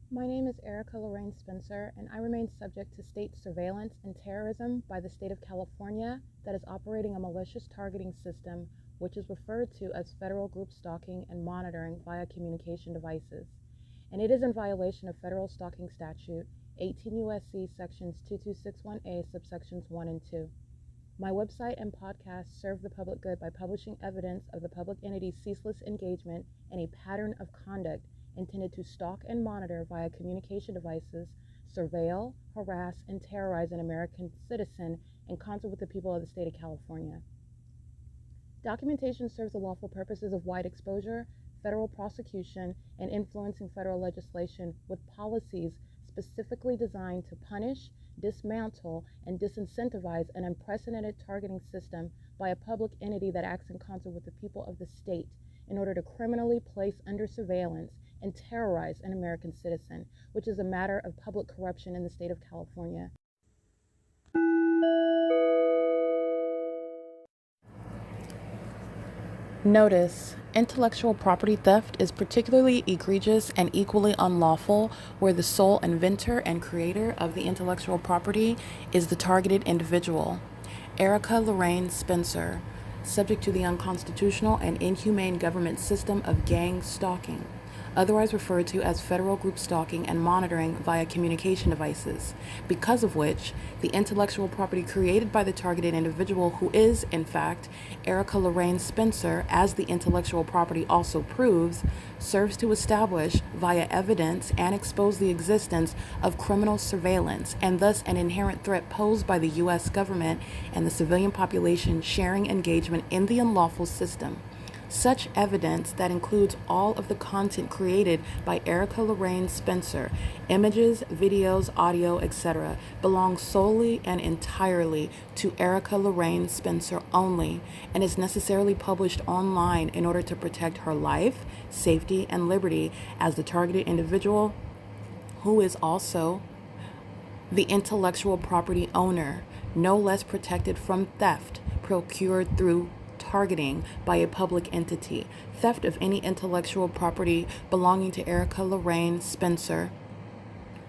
My name is Erica Lorraine Spencer, and I remain subject to state surveillance and terrorism by the state of California that is operating a malicious targeting system which is referred to as federal group stalking and monitoring via communication devices. And it is in violation of federal stalking statute 18 U.S.C. sections 2261A subsections 1 and 2. My website and podcast serve the public good by publishing evidence of the public entity's ceaseless engagement in a pattern of conduct intended to stalk and monitor via communication devices, surveil, harass, and terrorize an American citizen in concert with the people of the state of California. Documentation serves the lawful purposes of wide exposure, federal prosecution, and influencing federal legislation with policies specifically designed to punish, dismantle, and disincentivize an unprecedented targeting system by a public entity that acts in concert with the people of the state in order to criminally place under surveillance and terrorize an American citizen, which is a matter of public corruption in the state of California. Notice: intellectual property theft is particularly egregious and equally unlawful where the sole inventor and creator of the intellectual property is the targeted individual. Erica Lorraine Spencer, subject to the unconstitutional and inhumane government system of gang stalking, otherwise referred to as federal group stalking and monitoring via communication devices, because of which the intellectual property created by the targeted individual, who is, in fact, Erica Lorraine Spencer, as the intellectual property also proves, serves to establish via evidence and expose the existence of criminal surveillance and thus an inherent threat posed by the U.S. government and the civilian population sharing engagement in the unlawful system. Such evidence that includes all of the content created by Erica Lorraine Spencer, images, videos, audio, etc., belongs solely and entirely to Erica Lorraine Spencer only and is necessarily published online in order to protect her life, safety, and liberty as the targeted individual, who is also the intellectual property owner, no less protected from theft procured through targeting by a public entity. Theft of any intellectual property belonging to Erica Lorraine Spencer,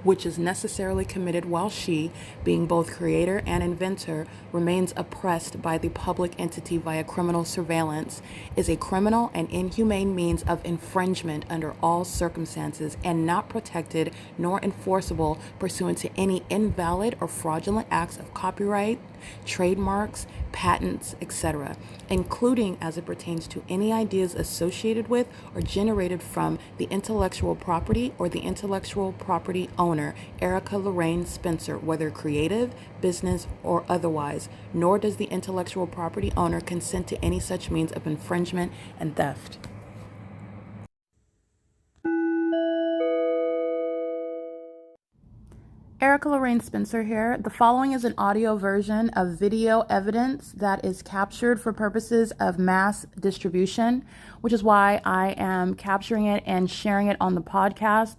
which is necessarily committed while she, being both creator and inventor, remains oppressed by the public entity via criminal surveillance, is a criminal and inhumane means of infringement under all circumstances and not protected nor enforceable pursuant to any invalid or fraudulent acts of copyright, trademarks, patents, etc., including as it pertains to any ideas associated with or generated from the intellectual property or the intellectual property owner, Erica Lorraine Spencer, whether creative, business, or otherwise, nor does the intellectual property owner consent to any such means of infringement and theft. Erica Lorraine Spencer here. The following is an audio version of video evidence that is captured for purposes of mass distribution, which is why I am capturing it and sharing it on the podcast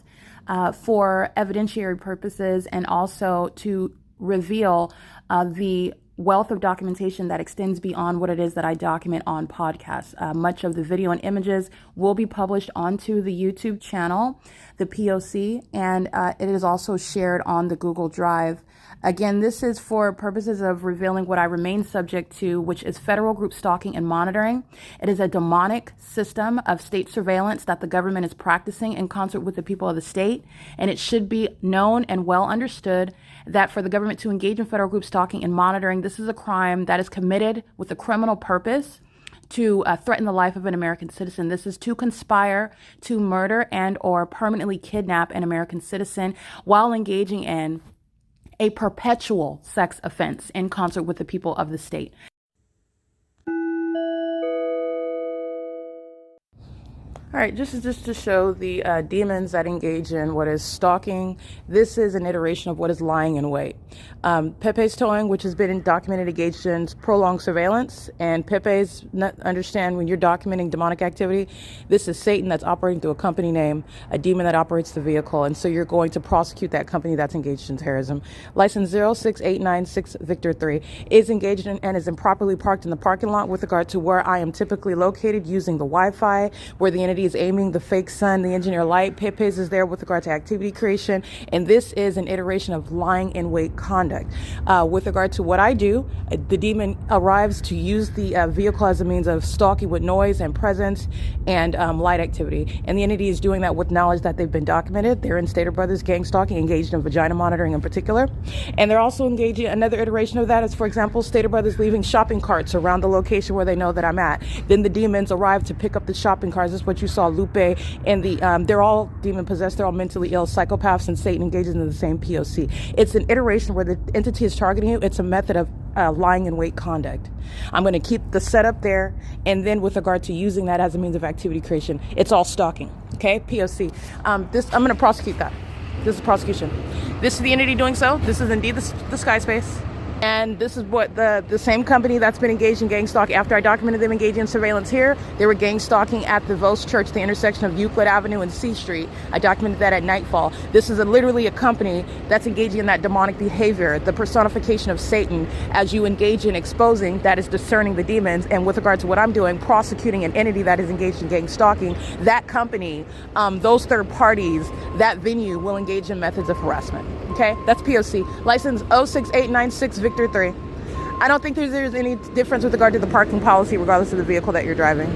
for evidentiary purposes and also to reveal the wealth of documentation that extends beyond what it is that I document on podcasts. Much of the video and images will be published onto the YouTube channel, the P.O.C, and it is also shared on the Google Drive. Again, this is for purposes of revealing what I remain subject to, which is federal group stalking and monitoring. It is a demonic system of state surveillance that the government is practicing in concert with the people of the state, and it should be known and well understood that for the government to engage in federal group stalking and monitoring, this is a crime that is committed with a criminal purpose to threaten the life of an American citizen. This is to conspire to murder and or permanently kidnap an American citizen while engaging in a perpetual sex offense in concert with the people of the state. All right, just to show the demons that engage in what is stalking, this is an iteration of what is lying in wait. Pepe's towing, which has been documented, engaged in prolonged surveillance, and Pepe's, understand when you're documenting demonic activity, this is Satan that's operating through a company name, a demon that operates the vehicle, and so you're going to prosecute that company that's engaged in terrorism. License 06896 Victor 3 is engaged in and is improperly parked in the parking lot with regard to where I am typically located using the Wi-Fi, where the entity entity is aiming the fake sun, the engineer light. P.O.C is there with regard to activity creation, and this is an iteration of lying in wait conduct. With regard to what I do, the demon arrives to use the vehicle as a means of stalking with noise and presence and light activity, and the entity is doing that with knowledge that they've been documented. They're in Stater Brothers gang stalking, engaged in vagina monitoring in particular, and they're also engaging. Another iteration of that is, for example, Stater Brothers leaving shopping carts around the location where they know that I'm at. Then the demons arrive to pick up the shopping carts. This is what you saw Lupe and they're all demon possessed. They're all mentally ill psychopaths, and Satan engages in the same P.O.C. It's an iteration where the entity is targeting you. It's a method of lying in wait conduct. I'm going to keep the setup there, and then with regard to using that as a means of activity creation, it's all stalking. Okay, P.O.C. I'm going to prosecute that. This is prosecution. This is the entity doing so. This is indeed the sky space. And this is what the same company that's been engaged in gang stalking. After I documented them engaging in surveillance here, they were gang stalking at the Vos Church, the intersection of Euclid Avenue and C Street. I documented that at nightfall. This is literally a company that's engaging in that demonic behavior, the personification of Satan, as you engage in exposing, that is discerning the demons. And with regard to what I'm doing, prosecuting an entity that is engaged in gang stalking, that company, those third parties, that venue will engage in methods of harassment. Okay, that's P.O.C. License 06896 Victor 3. I don't think there's any difference with regard to the parking policy, regardless of the vehicle that you're driving.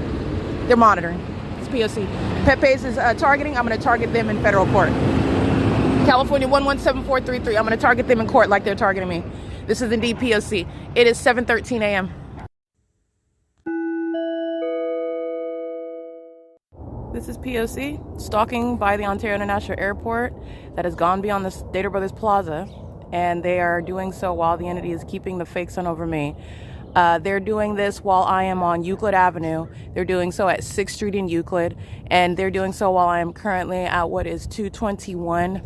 They're monitoring. It's P.O.C. P.O.C is targeting. I'm going to target them in federal court. California 117433. I'm going to target them in court like they're targeting me. This is indeed P.O.C. It is 7:13 a.m. This is P.O.C. stalking by the Ontario International Airport that has gone beyond the Stater Brothers Plaza, and they are doing so while the entity is keeping the fake sun over me. They're doing this while I am on Euclid Avenue. They're doing so at 6th Street in Euclid, and they're doing so while I am currently at what is 221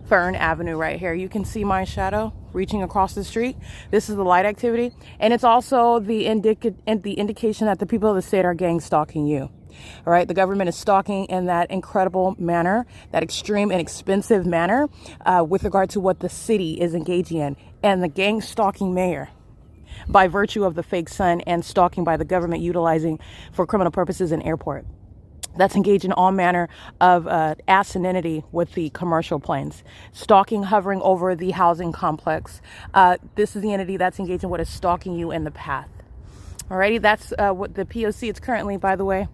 Fern Avenue right here. You can see my shadow reaching across the street. This is the light activity, and it's also the indication that the people of the state are gang stalking you. All right, the government is stalking in that incredible manner, that extreme and expensive manner, with regard to what the city is engaging in, and the gang stalking mayor, by virtue of the fake sun, and stalking by the government utilizing for criminal purposes an airport. That's engaged in all manner of asininity with the commercial planes. Stalking, hovering over the housing complex. This is the entity that's engaged in what is stalking you in the path. Alrighty, that's what the P.O.C. It's currently, by the way,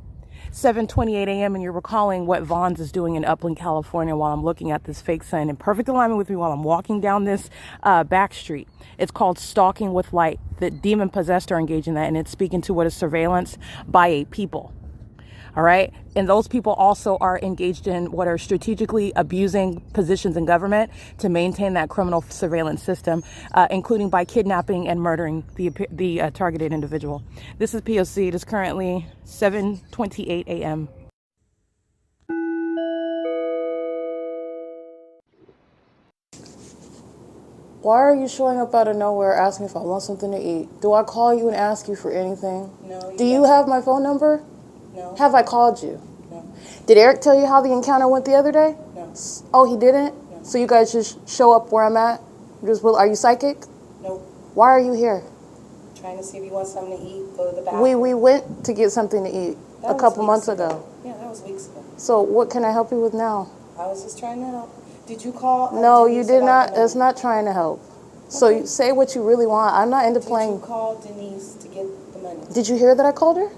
7:28 a.m. and you're recalling what Vaughn's is doing in Upland, California, while I'm looking at this fake sign in perfect alignment with me while I'm walking down this back street. It's called stalking with light. The demon possessed are engaged in that, and it's speaking to what is surveillance by a people. All right. And those people also are engaged in what are strategically abusing positions in government to maintain that criminal surveillance system, including by kidnapping and murdering the targeted individual. This is P.O.C. It is currently 7:28 a.m. Why are you showing up out of nowhere asking if I want something to eat? Do I call you and ask you for anything? No. Do you have my phone number? No. Have I called you? No. Did Eric tell you how the encounter went the other day? No. Oh, he didn't? No. So you guys just show up where I'm at? Are you psychic? Nope. Why are you here? Trying to see if you want something to eat, go to the bathroom. We went to get something to eat a couple months ago. Yeah, that was weeks ago. So what can I help you with now? I was just trying to help. Did you call? No, Denise you did about not. the It's not trying to help. So you say what you really want. I'm not into playing. Did you call Denise to get the money? Did you hear that I called her?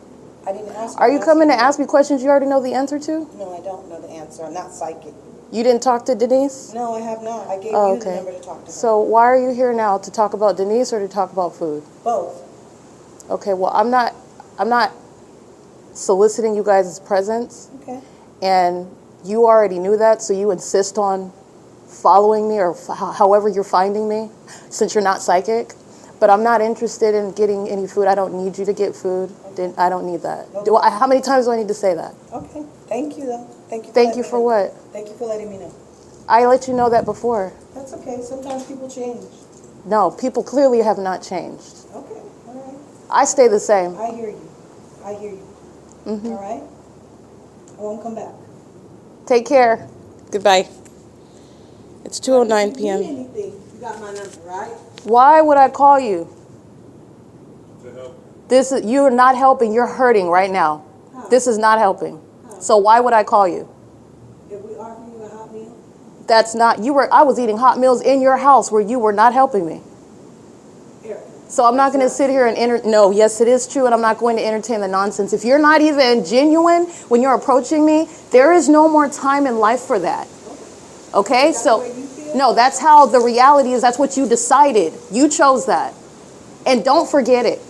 I didn't ask her. Are you coming to ask me questions you already know the answer to? No, I don't know the answer. I'm not psychic. You didn't talk to Denise? No, I have not. I gave you the number to talk to her. So why are you here now? To talk about Denise or to talk about food? Both. Okay, well, I'm not soliciting you guys' presence. Okay. And you already knew that, so you insist on following me or however you're finding me, since you're not psychic. But I'm not interested in getting any food. I don't need you to get food. Okay. I don't need that. Okay. How many times do I need to say that? Okay. Thank you, though. Thank you. Thank you for what? Thank you for letting me know. I let you know that before. That's okay. Sometimes people change. No, people clearly have not changed. Okay. All right. I stay the same. I hear you. I hear you. Mm-hmm. All right? I won't come back. Take care. Goodbye. It's 2:09 p.m. If you need anything, you got my number, right? Why would I call you? To help. You're not helping. You're hurting right now. How? This is not helping. How? So why would I call you? If we offer you a hot meal, That's not, I was eating hot meals in your house where you were not helping me. Eric. So I'm not going to sit here and no, yes, it is true, and I'm not going to entertain the nonsense. If you're not even genuine when you're approaching me, there is no more time in life for that. Okay? So, no, that's how the reality is. That's what you decided. You chose that. And don't forget it.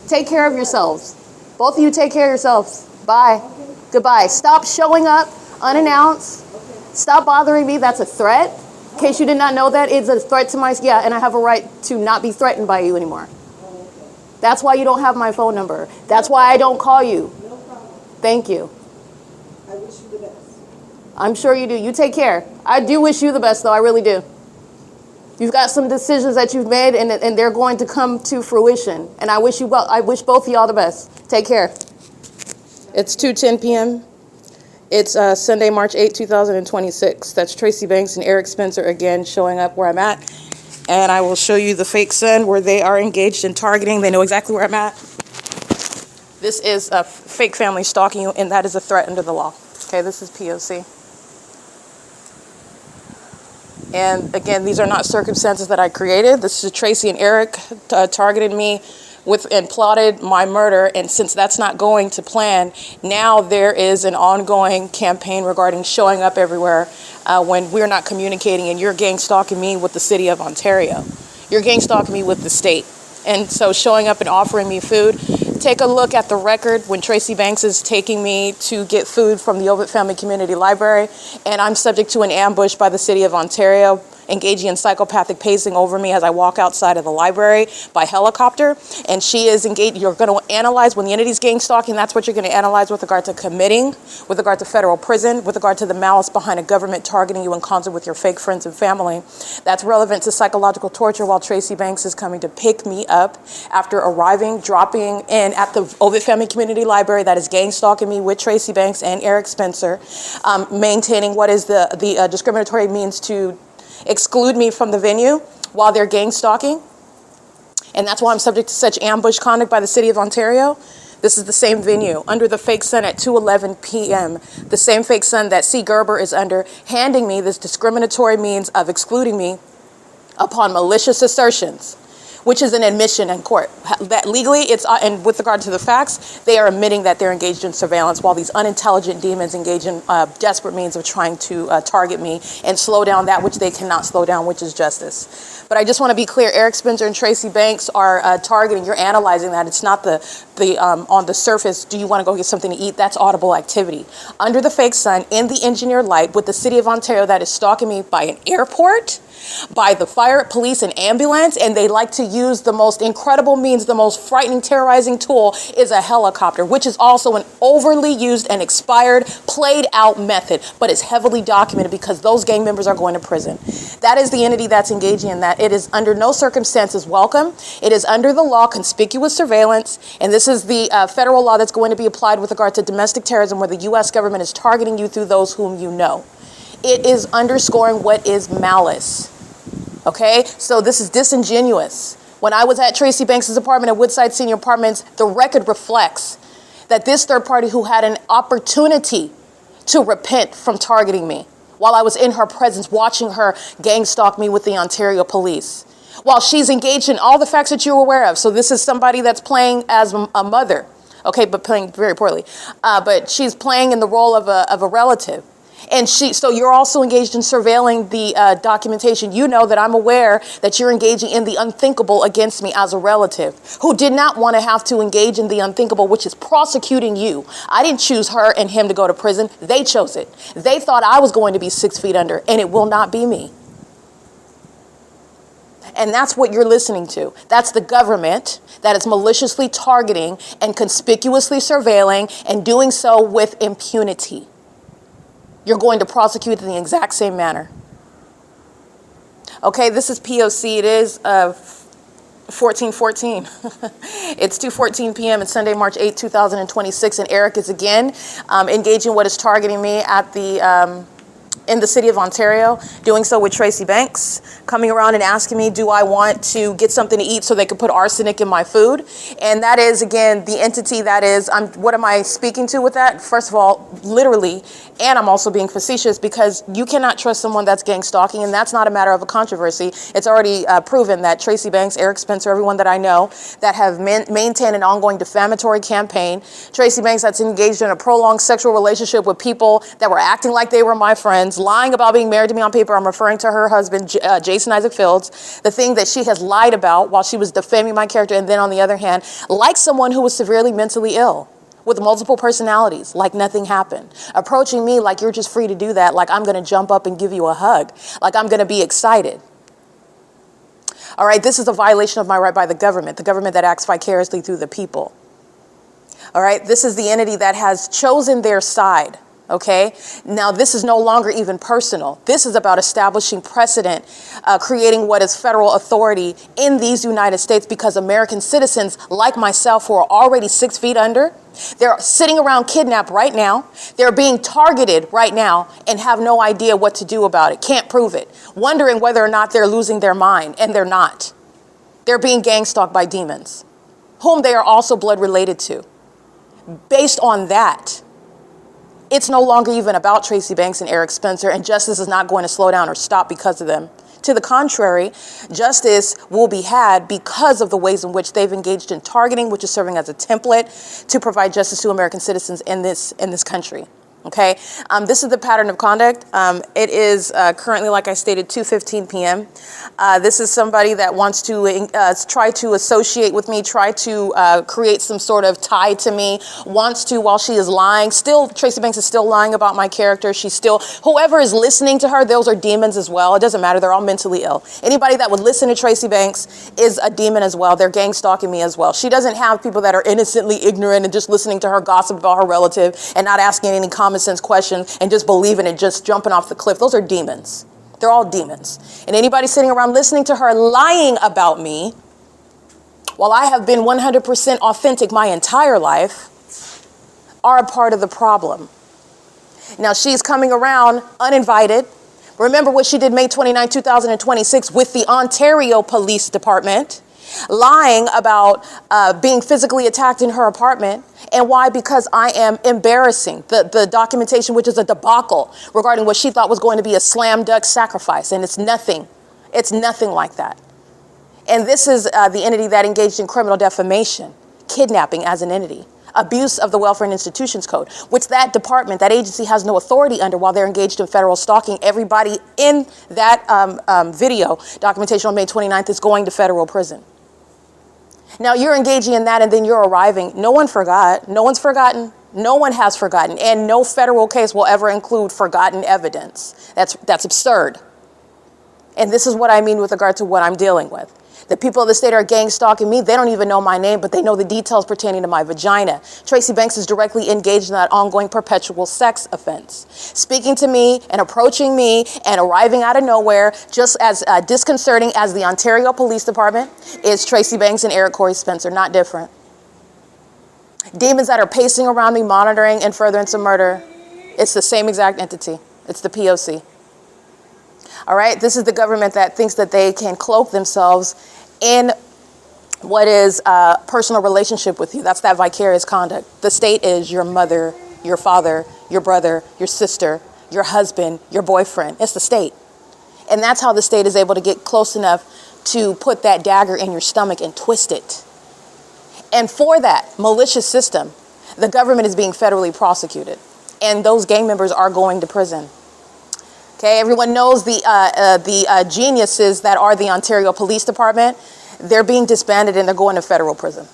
Take care of yourselves. Both of you take care of yourselves. Bye. Okay. Goodbye. Stop showing up unannounced. Okay. Stop bothering me. That's a threat. In case you did not know that, it's a threat to my, yeah, and I have a right to not be threatened by you anymore. Oh, okay. That's why you don't have my phone number. That's why I don't call you. No problem. Thank you. I wish you the best. I'm sure you do. You take care. I do wish you the best, though. I really do. You've got some decisions that you've made, and they're going to come to fruition. And I wish you well. I wish both of y'all the best. Take care. It's 2:10 p.m. It's Sunday, March 8, 2026. That's Tracy Banks and Eric Spencer again showing up where I'm at. And I will show you the fake sun where they are engaged in targeting. They know exactly where I'm at. This is a fake family stalking you, and that is a threat under the law. Okay, this is P.O.C. And again, these are not circumstances that I created. This is Tracy and Eric targeted me and plotted my murder. And since that's not going to plan, now there is an ongoing campaign regarding showing up everywhere when we're not communicating, and you're gang stalking me with the city of Ontario. You're gang stalking me with the state. And so showing up and offering me food. Take a look at the record when Tracy Banks is taking me to get food from the OVITT Family Community Library, and I'm subject to an ambush by the city of Ontario, engaging in psychopathic pacing over me as I walk outside of the library by helicopter. And she is engaged. You're going to analyze when the entity's gang stalking. That's what you're going to analyze with regard to committing, with regard to federal prison, with regard to the malice behind a government targeting you in concert with your fake friends and family. That's relevant to psychological torture while Tracy Banks is coming to pick me up after arriving, dropping in at the OVITT Family Community Library that is gang stalking me with Tracy Banks and Eric Spencer, maintaining what is the discriminatory means to exclude me from the venue while they're gang stalking. And that's why I'm subject to such ambush conduct by the city of Ontario. This is the same venue under the fake sun at 2:11 p.m. The same fake sun that C. Gerber is under, handing me this discriminatory means of excluding me upon malicious assertions, which is an admission in court. That legally, it's and with regard to the facts, they are admitting that they're engaged in surveillance while these unintelligent demons engage in desperate means of trying to target me and slow down that which they cannot slow down, which is justice. But I just want to be clear, Eric Spencer and Tracy Banks are targeting, you're analyzing that. It's not the on the surface, do you want to go get something to eat? That's audible activity. Under the fake sun, in the engineered light, with the city of Ontario that is stalking me by an airport, by the fire, police, and ambulance, and they like to use the most incredible means, the most frightening, terrorizing tool is a helicopter, which is also an overly used and expired, played out method, but it's heavily documented because those gang members are going to prison. That is the entity that's engaging in that. It is under no circumstances welcome. It is under the law, conspicuous surveillance, and this is the federal law that's going to be applied with regard to domestic terrorism, where the U.S. government is targeting you through those whom you know. It is underscoring what is malice. Okay, so this is disingenuous. When I was at Tracy Banks' apartment at Woodside Senior Apartments, the record reflects that this third party who had an opportunity to repent from targeting me while I was in her presence, watching her gang stalk me with the Ontario police, while she's engaged in all the facts that you're aware of. So this is somebody that's playing as a mother, okay, but playing very poorly. But she's playing in the role of a relative. And so you're also engaged in surveilling the documentation. You know that I'm aware that you're engaging in the unthinkable against me as a relative who did not want to have to engage in the unthinkable, which is prosecuting you. I didn't choose her and him to go to prison. They chose it. They thought I was going to be 6 feet under, and it will not be me. And that's what you're listening to. That's the government that is maliciously targeting and conspicuously surveilling and doing so with impunity. You're going to prosecute in the exact same manner. Okay, this is P.O.C. It is 14:14. It's 2:14 p.m. It's Sunday, March 8, 2026, and Eric is again engaging what is targeting me at the in the city of Ontario, doing so with Tracy Banks, coming around and asking me, do I want to get something to eat so they could put arsenic in my food? And that is, again, the entity that is, what am I speaking to with that? First of all, literally, and I'm also being facetious because you cannot trust someone that's gang stalking, and that's not a matter of a controversy. It's already proven that Tracy Banks, Eric Spencer, everyone that I know that have maintained an ongoing defamatory campaign, Tracy Banks that's engaged in a prolonged sexual relationship with people that were acting like they were my friends, lying about being married to me on paper. I'm referring to her husband, Jason Isaac Fields, the thing that she has lied about while she was defaming my character, and then on the other hand, like someone who was severely mentally ill with multiple personalities, like nothing happened, approaching me like you're just free to do that, like I'm gonna jump up and give you a hug, like I'm gonna be excited. All right, this is a violation of my right by the government that acts vicariously through the people. All right, this is the entity that has chosen their side. Okay, now this is no longer even personal. This is about establishing precedent, creating what is federal authority in these United States, because American citizens like myself who are already 6 feet under, they're sitting around kidnapped right now. They're being targeted right now and have no idea what to do about it. Can't prove it. Wondering whether or not they're losing their mind, and they're not. They're being gang stalked by demons, whom they are also blood related to. Based on that, it's no longer even about Tracy Banks and Eric Spencer, and justice is not going to slow down or stop because of them. To the contrary, justice will be had because of the ways in which they've engaged in targeting, which is serving as a template to provide justice to American citizens in this country. Okay, this is the pattern of conduct. It is currently, like I stated, 2:15 p.m. This is somebody that wants to try to associate with me, try to create some sort of tie to me, wants to, while she is lying, still, Tracy Banks is still lying about my character. She's still, whoever is listening to her, those are demons as well. It doesn't matter, they're all mentally ill. Anybody that would listen to Tracy Banks is a demon as well. They're gang stalking me as well. She doesn't have people that are innocently ignorant and just listening to her gossip about her relative and not asking any common sense questions and just believing it, just jumping off the cliff. Those are demons. They're all demons. And anybody sitting around listening to her lying about me, while I have been 100% authentic my entire life, are a part of the problem. Now she's coming around uninvited. Remember what she did May 29, 2026 with the Ontario Police Department, lying about being physically attacked in her apartment. And why? Because I am embarrassing the documentation, which is a debacle regarding what she thought was going to be a slam dunk sacrifice. And it's nothing. It's nothing like that. And this is the entity that engaged in criminal defamation, kidnapping as an entity, abuse of the Welfare and Institutions Code, which that department, that agency has no authority under while they're engaged in federal stalking. Everybody in that video documentation on May 29th is going to federal prison. Now you're engaging in that and then you're arriving. No one forgot. No one's forgotten. No one has forgotten. And no federal case will ever include forgotten evidence. That's absurd. And this is what I mean with regard to what I'm dealing with. The people of the state are gang stalking me. They don't even know my name, but they know the details pertaining to my vagina. Tracy Banks is directly engaged in that ongoing perpetual sex offense. Speaking to me and approaching me and arriving out of nowhere, just as disconcerting as the Ontario Police Department is Tracy Banks and Eric Corey Spencer, not different. Demons that are pacing around me, monitoring in furtherance of murder, it's the same exact entity. It's the P.O.C. All right, this is the government that thinks that they can cloak themselves in what is a personal relationship with you. That's that vicarious conduct. The state is your mother, your father, your brother, your sister, your husband, your boyfriend. It's the state. And that's how the state is able to get close enough to put that dagger in your stomach and twist it. And for that malicious system, the government is being federally prosecuted. And those gang members are going to prison. Okay, everyone knows the geniuses that are the Ontario Police Department. They're being disbanded and they're going to federal prison.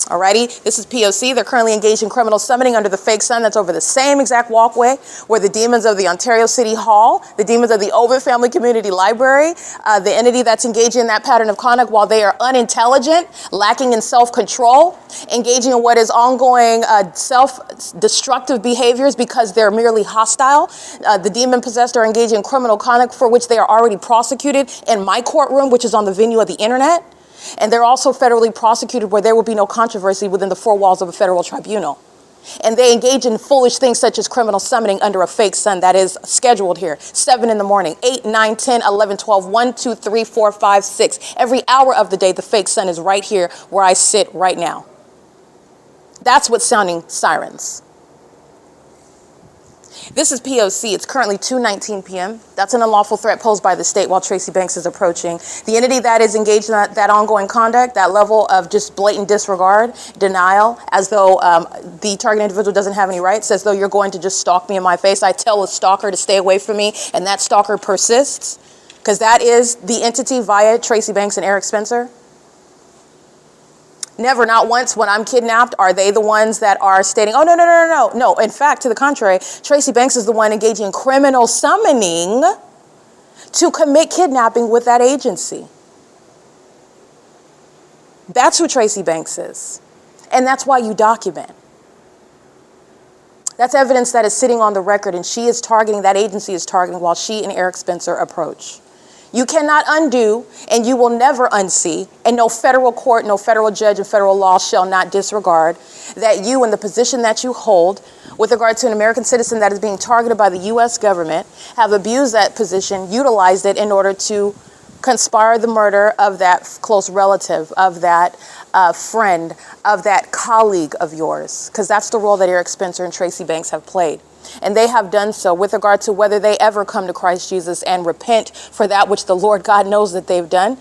Alrighty, this is P.O.C. They're currently engaged in criminal summoning under the fake sun that's over the same exact walkway where the demons of the Ontario City Hall, the demons of the OVITT Family Community Library, the entity that's engaged in that pattern of conduct while they are unintelligent, lacking in self-control, engaging in what is ongoing self-destructive behaviors because they're merely hostile. The demon-possessed are engaging in criminal conduct for which they are already prosecuted in my courtroom, which is on the venue of the internet. And they're also federally prosecuted where there will be no controversy within the four walls of a federal tribunal. And they engage in foolish things such as criminal summoning under a fake sun that is scheduled here. 7 in the morning, 8, 9, 10, 11, 12, 1, 2, 3, 4, 5, 6. Every hour of the day, the fake sun is right here where I sit right now. That's what's sounding sirens. This is P.O.C. It's currently 2:19 p.m. That's an unlawful threat posed by the state while Tracy Banks is approaching. The entity that is engaged in that ongoing conduct, that level of just blatant disregard, denial, as though the target individual doesn't have any rights, as though you're going to just stalk me in my face. I tell a stalker to stay away from me, and that stalker persists, because that is the entity via Tracy Banks and Eric Spencer. Never, not once when I'm kidnapped, are they the ones that are stating, oh, no. In fact, to the contrary, Tracy Banks is the one engaging in criminal summoning to commit kidnapping with that agency. That's who Tracy Banks is. And that's why you document. That's evidence that is sitting on the record, and she is targeting, that agency is targeting while she and Eric Spencer approach. You cannot undo, and you will never unsee, and no federal court, no federal judge, and federal law shall not disregard that you, in the position that you hold with regard to an American citizen that is being targeted by the U.S. government, have abused that position, utilized it in order to conspire the murder of that close relative, of that friend, of that colleague of yours, because that's the role that Eric Spencer and Tracy Banks have played. And they have done so with regard to whether they ever come to Christ Jesus and repent for that which the Lord God knows that they've done.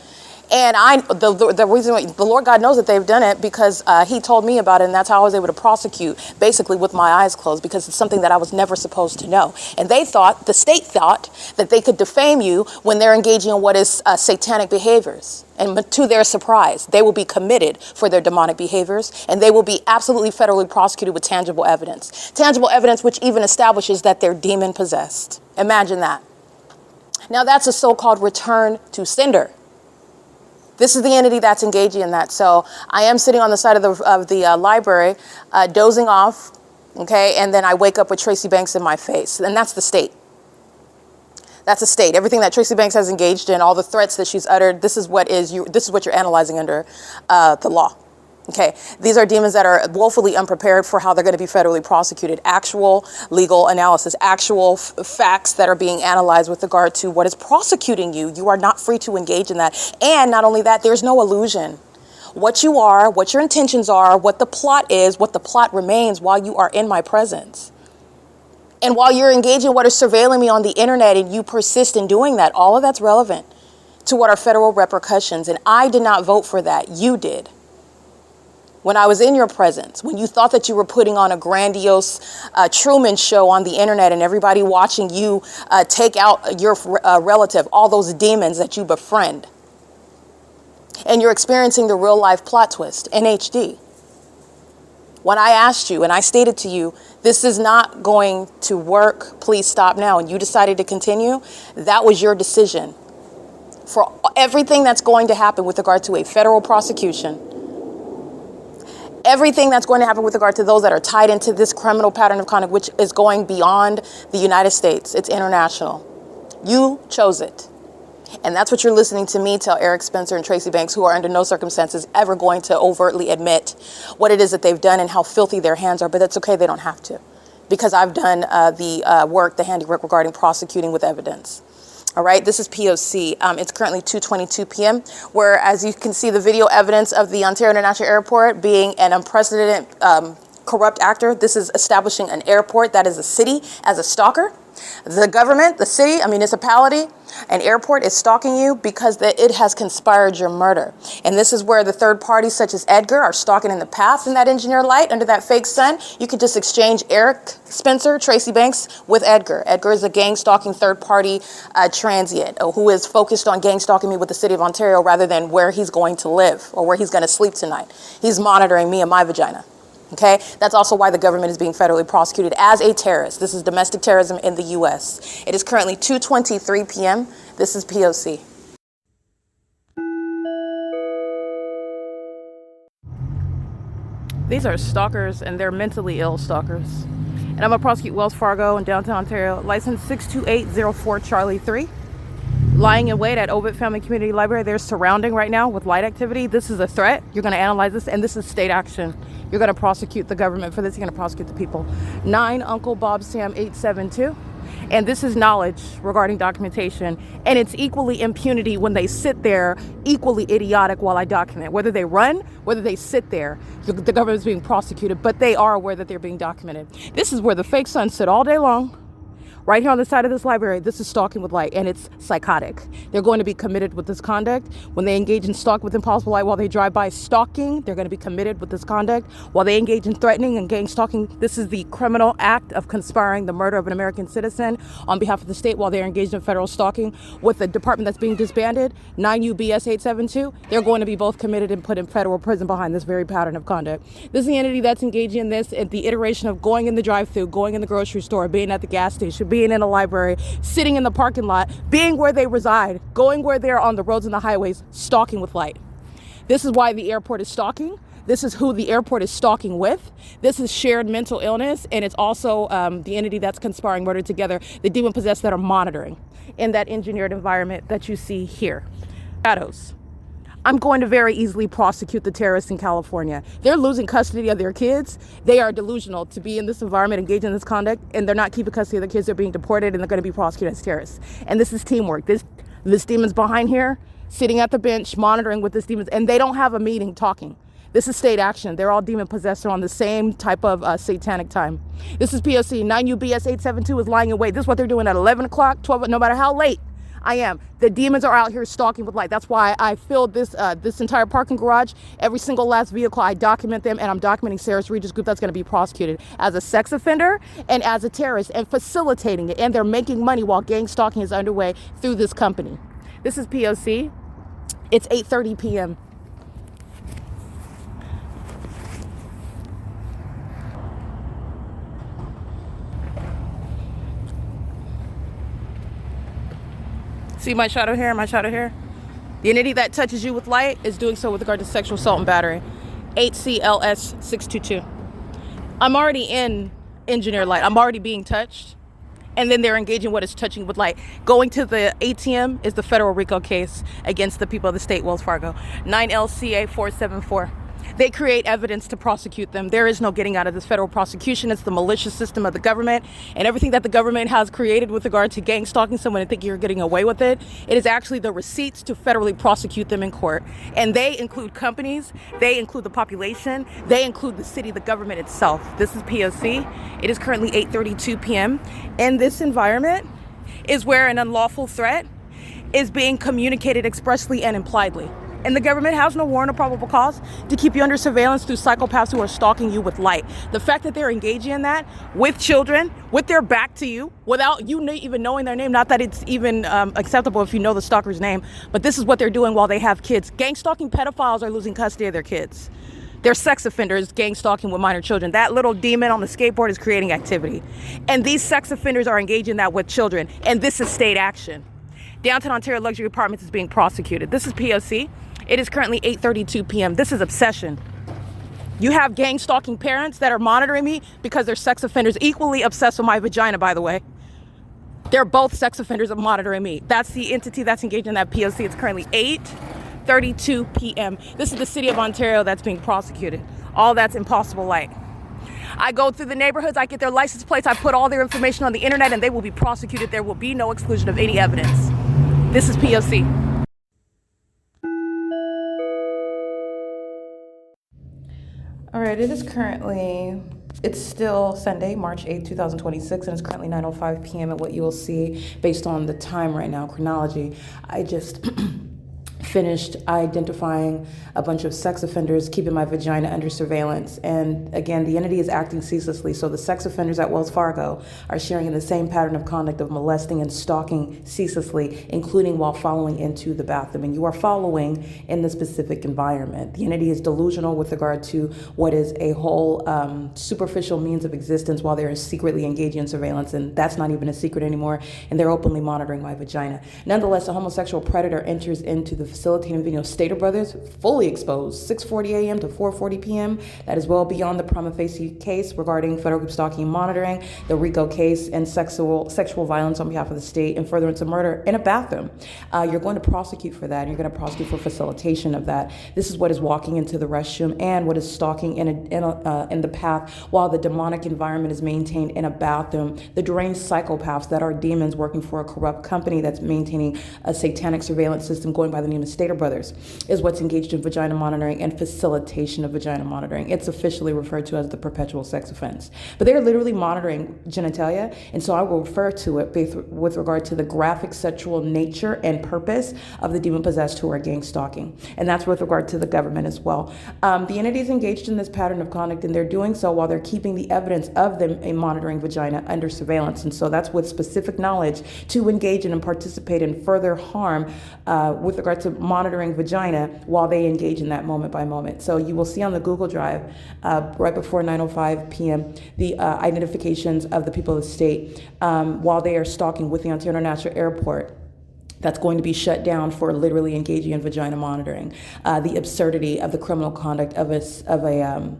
And the reason why the Lord God knows that they've done it, because he told me about it, and that's how I was able to prosecute, basically with my eyes closed, because it's something that I was never supposed to know. And they thought, the state thought, that they could defame you when they're engaging in what is satanic behaviors. And to their surprise, they will be committed for their demonic behaviors, and they will be absolutely federally prosecuted with tangible evidence. Tangible evidence which even establishes that they're demon possessed. Imagine that. Now that's a so-called return to sender. This is the entity that's engaging in that. So I am sitting on the side of the library, dozing off, okay? And then I wake up with Tracy Banks in my face. And that's the state. That's the state. Everything that Tracy Banks has engaged in, all the threats that she's uttered, this is what you're analyzing under the law. Okay, these are demons that are woefully unprepared for how they're going to be federally prosecuted. Actual legal analysis, actual facts that are being analyzed with regard to what is prosecuting you. You are not free to engage in that. And not only that, there's no illusion. What you are, what your intentions are, what the plot is, what the plot remains while you are in my presence. And while you're engaging what is surveilling me on the internet and you persist in doing that, all of that's relevant to what are federal repercussions. And I did not vote for that. You did. When I was in your presence, when you thought that you were putting on a grandiose Truman show on the internet and everybody watching you take out your relative, all those demons that you befriend. And you're experiencing the real life plot twist in HD. When I asked you and I stated to you, this is not going to work, please stop now, and you decided to continue, that was your decision. For everything that's going to happen with regard to a federal prosecution, everything that's going to happen with regard to those that are tied into this criminal pattern of conduct, which is going beyond the United States, it's international. You chose it. And that's what you're listening to me tell Eric Spencer and Tracy Banks, who are under no circumstances ever going to overtly admit what it is that they've done and how filthy their hands are. But that's okay, they don't have to, because I've done the handiwork regarding prosecuting with evidence. All right, this is P.O.C. It's currently 2:22 p.m., where, as you can see, the video evidence of the Ontario International Airport being an unprecedented corrupt actor. This is establishing an airport that is a city as a stalker. The government, the city, a municipality, an airport is stalking you because it has conspired your murder. And this is where the third parties such as Edgar are stalking in the path in that engineer light under that fake sun. You could just exchange Eric Spencer, Tracy Banks with Edgar. Edgar is a gang stalking third party transient who is focused on gang stalking me with the city of Ontario rather than where he's going to live or where he's going to sleep tonight. He's monitoring me and my vagina. Okay, that's also why the government is being federally prosecuted as a terrorist. This is domestic terrorism in the U.S. It is currently 2:23 p.m. This is P.O.C. These are stalkers, and they're mentally ill stalkers. And I'm going to prosecute Wells Fargo in downtown Ontario, license 62804 Charlie 3. lying in wait at OVITT Family Community Library. They're surrounding right now with light activity. This is a threat. You're going to analyze this, and this is state action. You're going to prosecute the government for this. You're going to prosecute the people. 9 Uncle Bob Sam 872. And this is knowledge regarding documentation. And it's equally impunity when they sit there, equally idiotic while I document. Whether they run, whether they sit there, the government is being prosecuted, but they are aware that they're being documented. This is where the fake sons sit all day long. Right here on the side of this library, this is stalking with light, and it's psychotic. They're going to be committed with this conduct. When they engage in stalk with impossible light while they drive by stalking, they're going to be committed with this conduct. While they engage in threatening and gang stalking, this is the criminal act of conspiring the murder of an American citizen on behalf of the state while they're engaged in federal stalking with the department that's being disbanded, 9 U.S.C. 872. They're going to be both committed and put in federal prison behind this very pattern of conduct. This is the entity that's engaging in this at the iteration of going in the drive-thru, going in the grocery store, being at the gas station, being in a library, sitting in the parking lot, being where they reside, going where they're on the roads and the highways, stalking with light. This is why the airport is stalking. This is who the airport is stalking with. This is shared mental illness, and it's also the entity that's conspiring murder together, the demon possessed that are monitoring in that engineered environment that you see here. Shadows. I'm going to very easily prosecute the terrorists in California. They're losing custody of their kids. They are delusional to be in this environment, engaged in this conduct, and they're not keeping custody of their kids. They're being deported, and they're going to be prosecuted as terrorists. And this is teamwork. This demon's behind here, sitting at the bench, monitoring with this demons, and they don't have a meeting talking. This is state action. They're all demon possessed. They're on the same type of satanic time. This is P.O.C. 9 U.S.C. 872 is lying in wait. This is what they're doing at 11 o'clock, 12, no matter how late I am. The demons are out here stalking with light. That's why I filled this entire parking garage. Every single last vehicle, I document them, and I'm documenting Sarah's Regis group that's going to be prosecuted as a sex offender and as a terrorist and facilitating it. And they're making money while gang stalking is underway through this company. This is P.O.C. It's 8:30 p.m. See my shadow here, my shadow here? The entity that touches you with light is doing so with regard to sexual assault and battery. CEASELESS 622. I'm already in engineered light. I'm already being touched. And then they're engaging what is touching with light. Going to the ATM is the federal RICO case against the people of the state, Wells Fargo. 9 LCA 474. They create evidence to prosecute them. There is no getting out of this federal prosecution. It's the malicious system of the government, and everything that the government has created with regard to gang stalking someone and think you're getting away with it. It is actually the receipts to federally prosecute them in court. And they include companies, they include the population, they include the city, the government itself. This is P.O.C. It is currently 8:32 p.m. And this environment is where an unlawful threat is being communicated expressly and impliedly. And the government has no warrant or probable cause to keep you under surveillance through psychopaths who are stalking you with light. The fact that they're engaging in that with children, with their back to you, without you even knowing their name, not that it's even acceptable if you know the stalker's name, but this is what they're doing while they have kids. Gang stalking pedophiles are losing custody of their kids. They're sex offenders gang stalking with minor children. That little demon on the skateboard is creating activity. And these sex offenders are engaging in that with children. And this is state action. Downtown Ontario Luxury Apartments is being prosecuted. This is P.O.C. It is currently 8:32 p.m. This is obsession. You have gang stalking parents that are monitoring me because they're sex offenders, equally obsessed with my vagina, by the way. They're both sex offenders of monitoring me. That's the entity that's engaged in that P.O.C. It's currently 8:32 p.m. This is the city of Ontario that's being prosecuted. All that's impossible light. I go through the neighborhoods, I get their license plates, I put all their information on the internet, and they will be prosecuted. There will be no exclusion of any evidence. This is P.O.C. All right, it's still Sunday, March 8th, 2026, and it's currently 9:05 p.m. And what you will see based on the time right now, chronology, I just finished identifying a bunch of sex offenders, keeping my vagina under surveillance. And again, the entity is acting ceaselessly. So the sex offenders at Wells Fargo are sharing in the same pattern of conduct of molesting and stalking ceaselessly, including while following into the bathroom. And you are following in the specific environment. The entity is delusional with regard to what is a whole superficial means of existence while they're secretly engaging in surveillance. And that's not even a secret anymore. And they're openly monitoring my vagina. Nonetheless, a homosexual predator enters into the facilitating video. Stater Brothers, fully exposed, 6:40 a.m. to 4:40 p.m. That is well beyond the prima facie case regarding federal group stalking and monitoring, the RICO case, and sexual violence on behalf of the state and furtherance of murder in a bathroom. You're going to prosecute for that, and you're going to prosecute for facilitation of that. This is what is walking into the restroom and what is stalking in the path while the demonic environment is maintained in a bathroom. The deranged psychopaths that are demons working for a corrupt company that's maintaining a satanic surveillance system going by the name of Stater Brothers is what's engaged in vagina monitoring and facilitation of vagina monitoring. It's officially referred to as the perpetual sex offense. But they're literally monitoring genitalia, and so I will refer to it with regard to the graphic sexual nature and purpose of the demon-possessed who are gang stalking. And that's with regard to the government as well. The entities engaged in this pattern of conduct, and they're doing so while they're keeping the evidence of them in monitoring vagina under surveillance. And so that's with specific knowledge to engage in and participate in further harm with regard to monitoring vagina while they engage in that moment by moment. So you will see on the Google Drive right before 9:05 p.m. the identifications of the people of the state while they are stalking with the Ontario International Airport. That's going to be shut down for literally engaging in vagina monitoring. The absurdity of the criminal conduct of a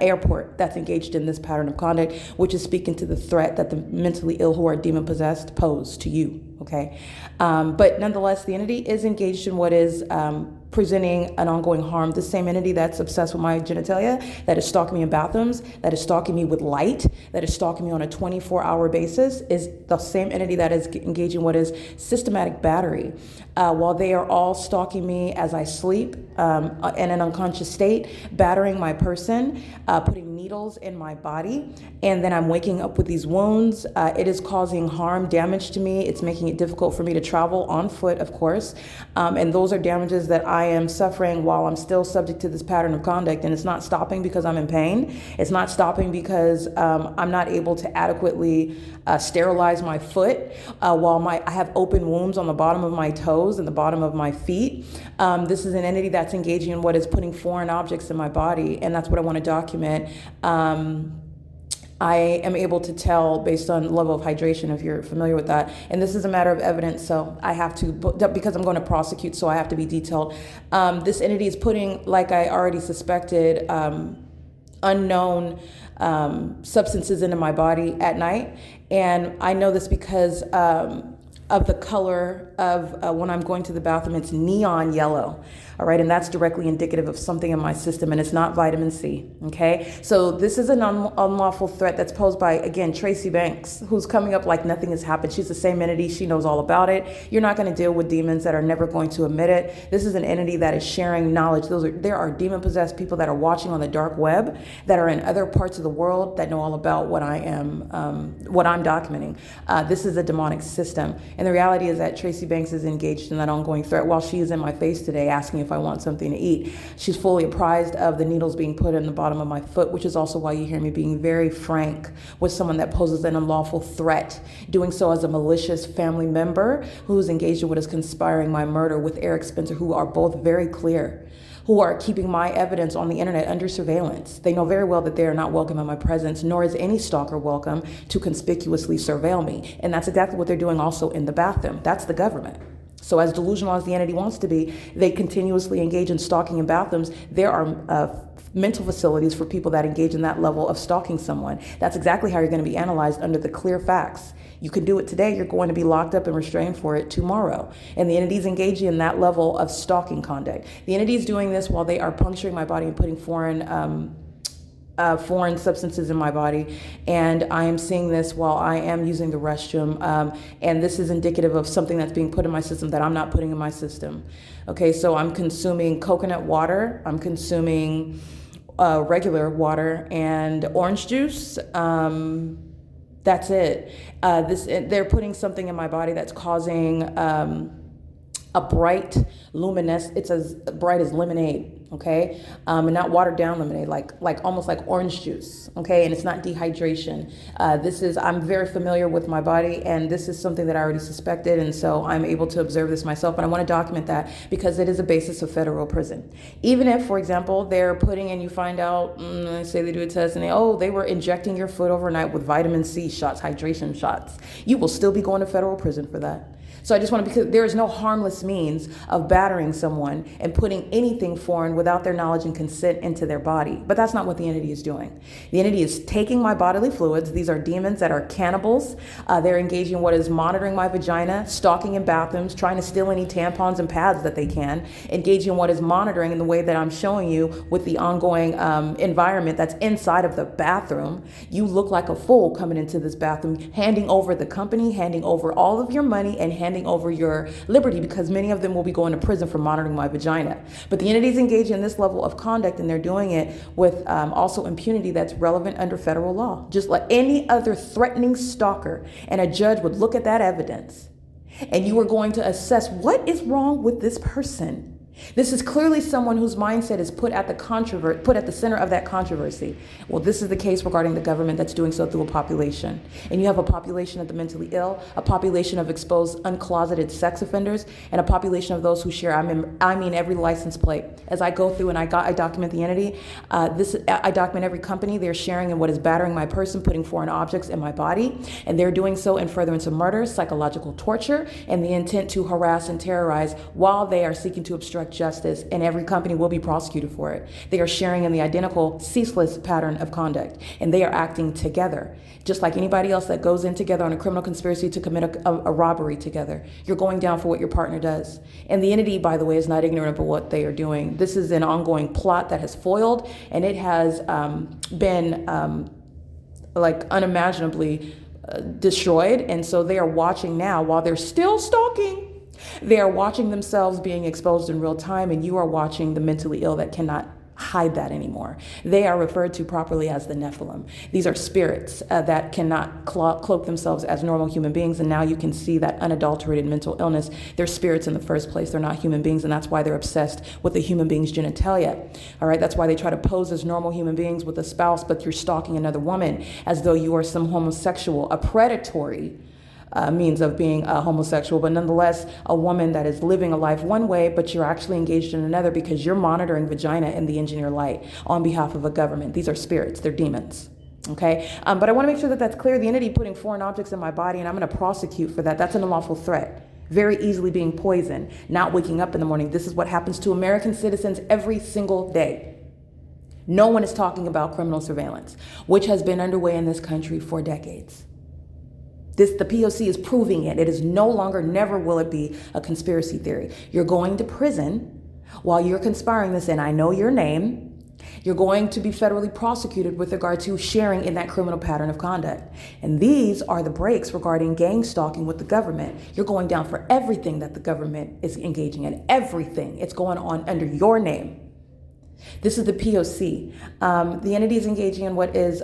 airport that's engaged in this pattern of conduct, which is speaking to the threat that the mentally ill who are demon possessed pose to you. Okay, but nonetheless, the entity is engaged in what is presenting an ongoing harm. The same entity that's obsessed with my genitalia, that is stalking me in bathrooms, that is stalking me with light, that is stalking me on a 24-hour basis, is the same entity that is engaging in what is systematic battery. While they are all stalking me as I sleep in an unconscious state, battering my person, putting needles in my body, and then I'm waking up with these wounds. It is causing harm, damage to me. It's making it difficult for me to travel on foot, of course. And those are damages that I am suffering while I'm still subject to this pattern of conduct. And it's not stopping because I'm in pain. It's not stopping because I'm not able to adequately sterilize my foot while I have open wounds on the bottom of my toes and the bottom of my feet. This is an entity that's engaging in what is putting foreign objects in my body, and that's what I want to document. I am able to tell based on level of hydration, if you're familiar with that. And this is a matter of evidence, so I have to, because I'm going to prosecute, so I have to be detailed. This entity is putting, like I already suspected, unknown substances into my body at night. And I know this because of the color of when I'm going to the bathroom, it's neon yellow. All right, and that's directly indicative of something in my system, and it's not vitamin C, okay? So this is an unlawful threat that's posed by, again, Tracy Banks, who's coming up like nothing has happened. She's the same entity. She knows all about it. You're not going to deal with demons that are never going to admit it. This is an entity that is sharing knowledge. There are demon-possessed people that are watching on the dark web, that are in other parts of the world, that know all about what I'm documenting. This is a demonic system. And the reality is that Tracy Banks is engaged in that ongoing threat while she is in my face today asking if I want something to eat. She's fully apprised of the needles being put in the bottom of my foot, which is also why you hear me being very frank with someone that poses an unlawful threat, doing so as a malicious family member who is engaged in what is conspiring my murder with Eric Spencer, who are both very clear, who are keeping my evidence on the internet under surveillance. They know very well that they are not welcome in my presence, nor is any stalker welcome to conspicuously surveil me. And that's exactly what they're doing also in the bathroom. That's the government. So as delusional as the entity wants to be, they continuously engage in stalking in bathrooms. There are mental facilities for people that engage in that level of stalking someone. That's exactly how you're going to be analyzed under the clear facts. You can do it today, you're going to be locked up and restrained for it tomorrow. And the entity's engaging in that level of stalking conduct. The entity's doing this while they are puncturing my body and putting foreign substances in my body, and I am seeing this while I am using the restroom, and this is indicative of something that's being put in my system that I'm not putting in my system. Okay, so I'm consuming coconut water, I'm consuming regular water and orange juice. That's it. They're putting something in my body that's causing a bright luminescence. It's as bright as lemonade. okay? And not watered down lemonade, like almost like orange juice, okay? And it's not dehydration. I'm very familiar with my body, and this is something that I already suspected, and so I'm able to observe this myself, but I want to document that because it is a basis of federal prison. Even if, for example, they're putting in, you find out, say they do a test and they were injecting your foot overnight with vitamin C shots, hydration shots, you will still be going to federal prison for that. So I just want to, because there is no harmless means of battering someone and putting anything foreign without their knowledge and consent into their body. But that's not what the entity is doing. The entity is taking my bodily fluids. These are demons that are cannibals. They're engaging in what is monitoring my vagina, stalking in bathrooms, trying to steal any tampons and pads that they can, engaging in what is monitoring in the way that I'm showing you with the ongoing environment that's inside of the bathroom. You look like a fool coming into this bathroom, handing over the company, handing over all of your money, and handing over your liberty, because many of them will be going to prison for monitoring my vagina. But the entities engage in this level of conduct, and they're doing it with also impunity that's relevant under federal law, just like any other threatening stalker. And a judge would look at that evidence, and you are going to assess what is wrong with this person. This is clearly someone whose mindset is put at the center of that controversy. Well, this is the case regarding the government that's doing so through a population. And you have a population of the mentally ill, a population of exposed, uncloseted sex offenders, and a population of those who share, I mean every license plate. As I go through and I document the entity, I document every company they're sharing in what is battering my person, putting foreign objects in my body, and they're doing so in furtherance of murder, psychological torture, and the intent to harass and terrorize while they are seeking to obstruct justice, and every company will be prosecuted for it. They are sharing in the identical ceaseless pattern of conduct, and they are acting together. Just like anybody else that goes in together on a criminal conspiracy to commit a robbery together. You're going down for what your partner does. And the entity, by the way, is not ignorant of what they are doing. This is an ongoing plot that has foiled, and it has been unimaginably destroyed. And so they are watching now while they're still stalking. They are watching themselves being exposed in real time, and you are watching the mentally ill that cannot hide that anymore. They are referred to properly as the Nephilim. These are spirits that cannot cloak themselves as normal human beings, and now you can see that unadulterated mental illness. They're spirits in the first place. They're not human beings, and that's why they're obsessed with the human being's genitalia. All right, that's why they try to pose as normal human beings with a spouse, but you're stalking another woman as though you are some homosexual, a predatory means of being homosexual, but nonetheless a woman that is living a life one way, but you're actually engaged in another because you're monitoring vagina in the engineer light on behalf of a government. These are spirits, they're demons. Okay, but I want to make sure that that's clear. The entity putting foreign objects in my body, and I'm going to prosecute for that. That's an unlawful threat. Very easily being poisoned, not waking up in the morning. This is what happens to American citizens every single day. No one is talking about criminal surveillance, which has been underway in this country for decades. The P.O.C. is proving it. It is no longer, never will it be a conspiracy theory. You're going to prison while you're conspiring this, and I know your name. You're going to be federally prosecuted with regard to sharing in that criminal pattern of conduct. And these are the breaks regarding gang stalking with the government. You're going down for everything that the government is engaging in. Everything. It's going on under your name. This is the P.O.C. The entity is engaging in what is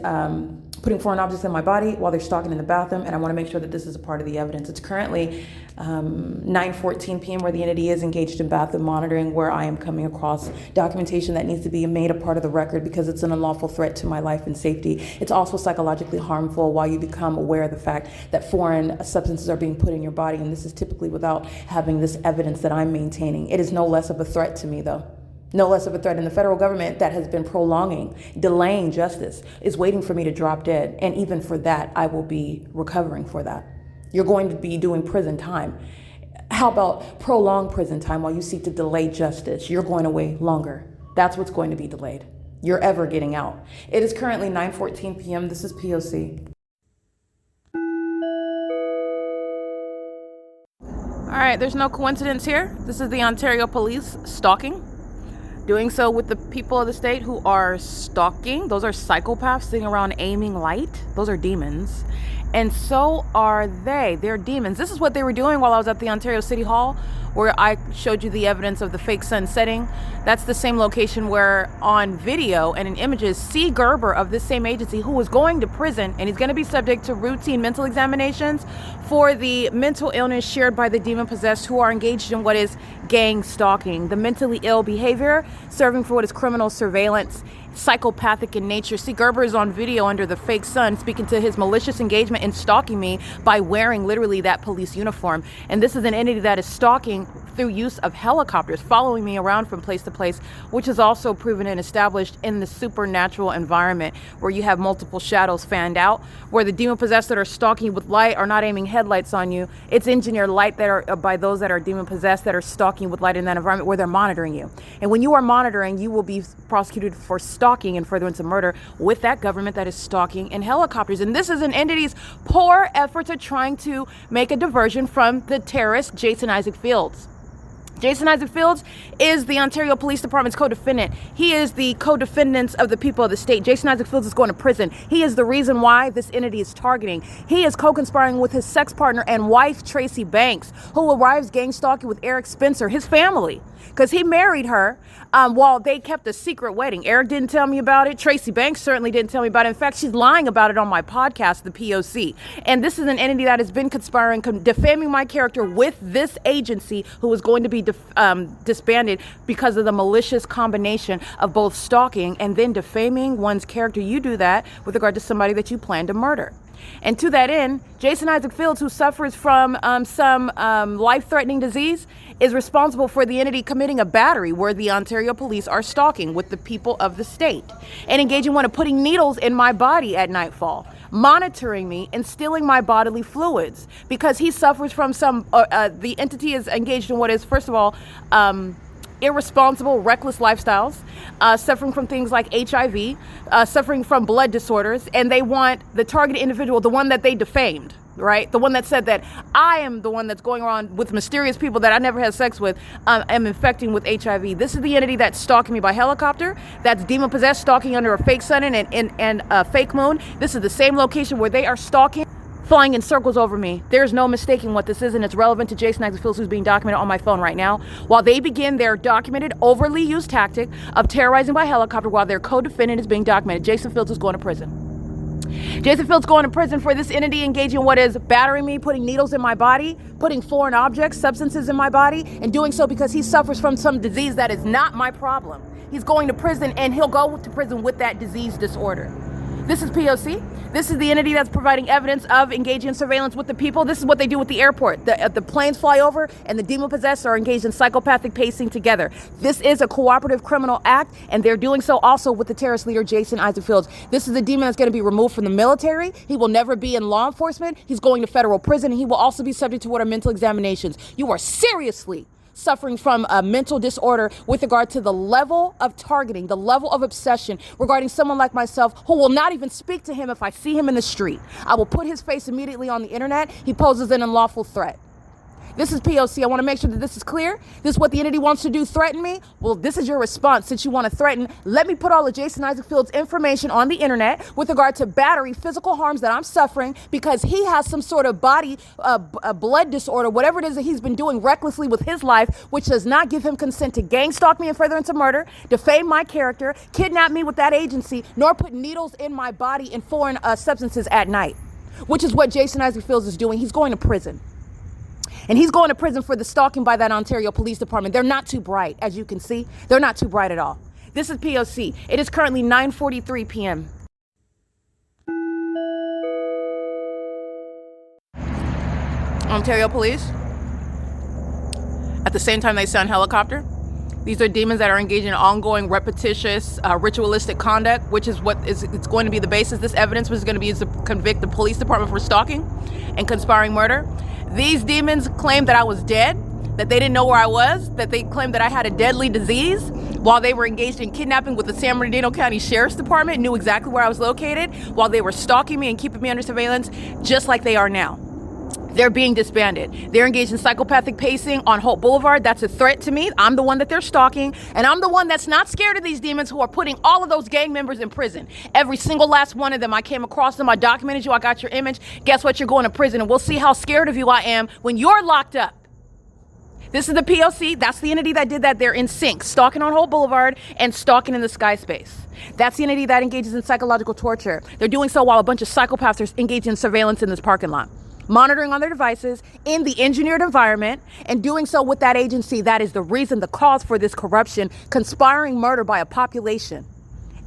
putting foreign objects in my body while they're stalking in the bathroom, and I want to make sure that this is a part of the evidence. It's currently 9:14 p.m. where the entity is engaged in bathroom monitoring, where I am coming across documentation that needs to be made a part of the record because it's an unlawful threat to my life and safety. It's also psychologically harmful while you become aware of the fact that foreign substances are being put in your body, and this is typically without having this evidence that I'm maintaining. It is no less of a threat to me, though. No less of a threat. And the federal government that has been delaying justice, is waiting for me to drop dead. And even for that, I will be recovering for that. You're going to be doing prison time. How about prolonged prison time while you seek to delay justice? You're going away longer. That's what's going to be delayed. You're ever getting out. It is currently 9:14 p.m. This is P.O.C. All right, there's no coincidence here. This is the Ontario Police stalking. Doing so with the people of the state who are stalking. Those are psychopaths sitting around aiming light. Those are demons. And so are they. They're demons. This is what they were doing while I was at the Ontario City Hall, where I showed you the evidence of the fake sun setting. That's the same location where on video and in images, C. Gerber of this same agency, who was going to prison, and he's going to be subject to routine mental examinations for the mental illness shared by the demon-possessed who are engaged in what is gang stalking, the mentally ill behavior, serving for what is criminal surveillance, psychopathic in nature. See, Gerber is on video under the fake sun speaking to his malicious engagement in stalking me by wearing literally that police uniform. And this is an entity that is stalking through use of helicopters, following me around from place to place, which is also proven and established in the supernatural environment where you have multiple shadows fanned out, where the demon-possessed that are stalking you with light are not aiming headlights on you. It's engineered light that are by those that are demon-possessed that are stalking you with light in that environment where they're monitoring you. And when you are monitoring, you will be prosecuted for stalking and furtherance of murder with that government that is stalking in helicopters. And this is an entity's poor efforts at trying to make a diversion from the terrorist Jason Isaac Fields. Jason Isaac Fields is the Ontario Police Department's co-defendant. He is the co-defendants of the people of the state. Jason Isaac Fields is going to prison. He is the reason why this entity is targeting. He is co-conspiring with his sex partner and wife, Tracy Banks, who arrives gang stalking with Eric Spencer, his family, because he married her while they kept a secret wedding. Eric didn't tell me about it. Tracy Banks certainly didn't tell me about it. In fact, she's lying about it on my podcast, the P.O.C. And this is an entity that has been conspiring, defaming my character with this agency who is going to be disbanded because of the malicious combination of both stalking and then defaming one's character. You do that with regard to somebody that you plan to murder. And to that end, Jason Isaac Fields, who suffers from some life-threatening disease, is responsible for the entity committing a battery where the Ontario police are stalking with the people of the state and engaging one of putting needles in my body at nightfall, monitoring me and stealing my bodily fluids because he suffers from the entity is engaged in what is, first of all, irresponsible, reckless lifestyles, suffering from things like HIV, suffering from blood disorders, and they want the targeted individual, the one that they defamed, right? The one that said that I am the one that's going around with mysterious people that I never had sex with, am infecting with HIV. This is the entity that's stalking me by helicopter, that's demon-possessed, stalking under a fake sun and a fake moon. This is the same location where they are stalking, flying in circles over me. There's no mistaking what this is, and it's relevant to Jason Isaac Fields, who's being documented on my phone right now. While they begin their documented, overly used tactic of terrorizing by helicopter while their co-defendant is being documented, Jason Fields is going to prison. Jason Fields going to prison for this entity engaging in what is battering me, putting needles in my body, putting foreign objects, substances in my body, and doing so because he suffers from some disease that is not my problem. He's going to prison, and he'll go to prison with that disease disorder. This is P.O.C. This is the entity that's providing evidence of engaging in surveillance with the people. This is what they do with the airport. The planes fly over and the demon-possessed are engaged in psychopathic pacing together. This is a cooperative criminal act, and they're doing so also with the terrorist leader, Jason Isaac Fields. This is a demon that's going to be removed from the military. He will never be in law enforcement. He's going to federal prison, and he will also be subject to what are mental examinations. You are seriously suffering from a mental disorder with regard to the level of targeting, the level of obsession regarding someone like myself who will not even speak to him if I see him in the street. I will put his face immediately on the internet. He poses an unlawful threat. This is P.O.C. I want to make sure that this is clear. This is what the entity wants to do, threaten me. Well, this is your response. Since you want to threaten, let me put all of Jason Isaac Fields' information on the internet with regard to battery, physical harms that I'm suffering because he has some sort of body, a blood disorder, whatever it is that he's been doing recklessly with his life, which does not give him consent to gang stalk me and furtherance of murder, defame my character, kidnap me with that agency, nor put needles in my body and foreign substances at night, which is what Jason Isaac Fields is doing. He's going to prison. And he's going to prison for the stalking by that Ontario Police Department. They're not too bright, as you can see. They're not too bright at all. This is P.O.C. It is currently 9:43 p.m. Ontario Police, at the same time they sound helicopter, these are demons that are engaged in ongoing, repetitious, ritualistic conduct, which is what it's going to be the basis. This evidence was going to be used to convict the police department for stalking and conspiring murder. These demons claimed that I was dead, that they didn't know where I was, that they claimed that I had a deadly disease while they were engaged in kidnapping with the San Bernardino County Sheriff's Department, knew exactly where I was located, while they were stalking me and keeping me under surveillance, just like they are now. They're being disbanded. They're engaged in psychopathic pacing on Holt Boulevard. That's a threat to me. I'm the one that they're stalking, and I'm the one that's not scared of these demons who are putting all of those gang members in prison. Every single last one of them. I came across them. I documented you. I got your image. Guess what? You're going to prison, and we'll see how scared of you I am when you're locked up. This is the P.O.C. That's the entity that did that. They're in sync, stalking on Holt Boulevard and stalking in the sky space. That's the entity that engages in psychological torture. They're doing so while a bunch of psychopaths are engaged in surveillance in this parking lot, monitoring on their devices in the engineered environment, and doing so with that agency that is the reason, the cause for this corruption, conspiring murder by a population.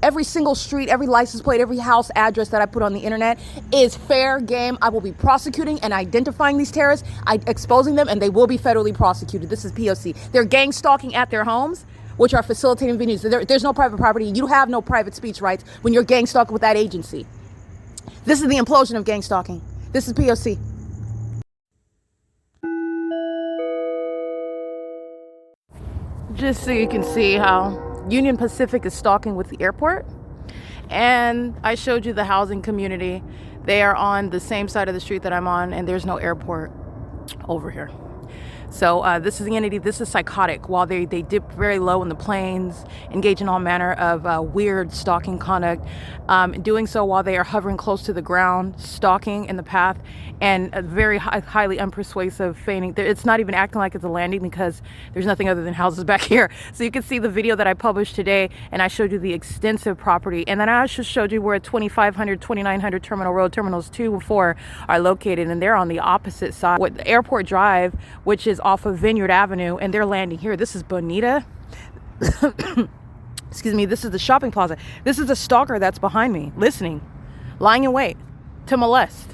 Every single street, every license plate, every house address that I put on the internet is fair game. I will be prosecuting and identifying these terrorists, exposing them, and they will be federally prosecuted. This is P.O.C. They're gang stalking at their homes, which are facilitating venues. There's no private property. You have no private speech rights when you're gang stalking with that agency. This is the implosion of gang stalking. This is P.O.C. Just so you can see how Union Pacific is stalking with the airport. And I showed you the housing community. They are on the same side of the street that I'm on, and there's no airport over here. So this is the entity. This is psychotic. While they dip very low in the planes, engage in all manner of weird stalking conduct, doing so while they are hovering close to the ground, stalking in the path, and very highly unpersuasive feigning. It's not even acting like it's a landing because there's nothing other than houses back here. So you can see the video that I published today, and I showed you the extensive property. And then I also showed you where 2500, 2900 Terminal Road, Terminals 2 and 4 are located, and they're on the opposite side. With the Airport Drive, which is off of Vineyard Avenue, and they're landing here. This is Bonita. Excuse me, this is the shopping plaza. This is the stalker that's behind me, listening, lying in wait to molest.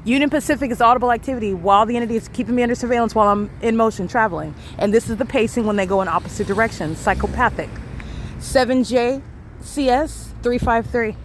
Union Pacific is audible activity while the entity is keeping me under surveillance while I'm in motion traveling. And this is the pacing when they go in opposite directions, psychopathic. 7JCS 353.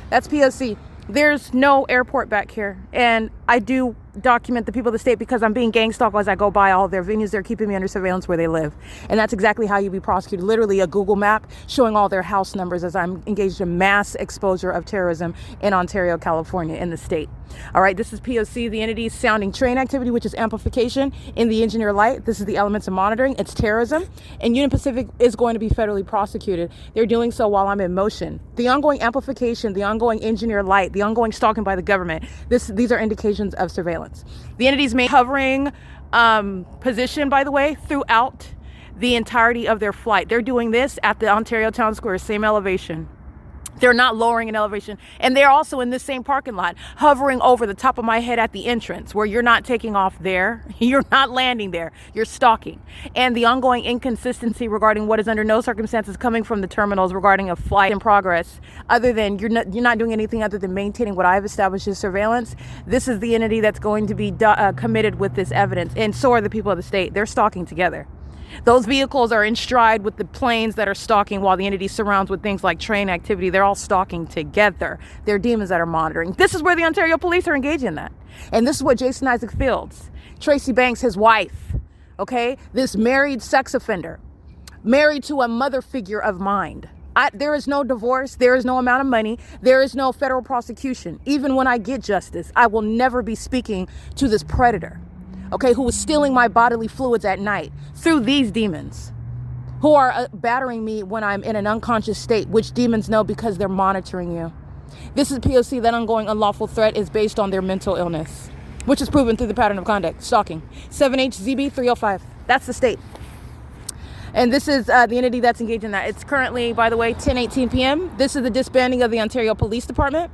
That's P.O.C. There's no airport back here. And I do document the people of the state because I'm being gang stalked as I go by all of their venues. They're keeping me under surveillance where they live. And that's exactly how you be prosecuted. Literally a Google map showing all their house numbers as I'm engaged in mass exposure of terrorism in Ontario, California, in the state. All right, this is P.O.C. The entity is sounding train activity, which is amplification in the engineer light. This is the elements of monitoring. It's terrorism. And Union Pacific is going to be federally prosecuted. They're doing so while I'm in motion. The ongoing amplification, the ongoing engineer light, the ongoing stalking by the government, these are indications of surveillance. The entity's main hovering position, by the way, throughout the entirety of their flight. They're doing this at the Ontario Town Square, same elevation. They're not lowering in elevation. And they're also in this same parking lot, hovering over the top of my head at the entrance, where you're not taking off there. You're not landing there. You're stalking. And the ongoing inconsistency regarding what is under no circumstances coming from the terminals regarding a flight in progress, other than you're not doing anything other than maintaining what I've established as surveillance. This is the entity that's going to be committed with this evidence. And so are the people of the state. They're stalking together. Those vehicles are in stride with the planes that are stalking while the entity surrounds with things like train activity. They're all stalking together. They're demons that are monitoring. This is where the Ontario police are engaged in that. And this is what Jason Isaac Fields, Tracy Banks, his wife, okay, this married sex offender, married to a mother figure of mine. There is no divorce. There is no amount of money. There is no federal prosecution. Even when I get justice, I will never be speaking to this predator, okay, who was stealing my bodily fluids at night through these demons who are battering me when I'm in an unconscious state, which demons know because they're monitoring you. This is P.O.C. That ongoing unlawful threat is based on their mental illness, which is proven through the pattern of conduct, stalking. 7HZB 305. That's the state. And this is the entity that's engaged in that. It's currently, by the way, 10:18 p.m. This is the disbanding of the Ontario Police Department.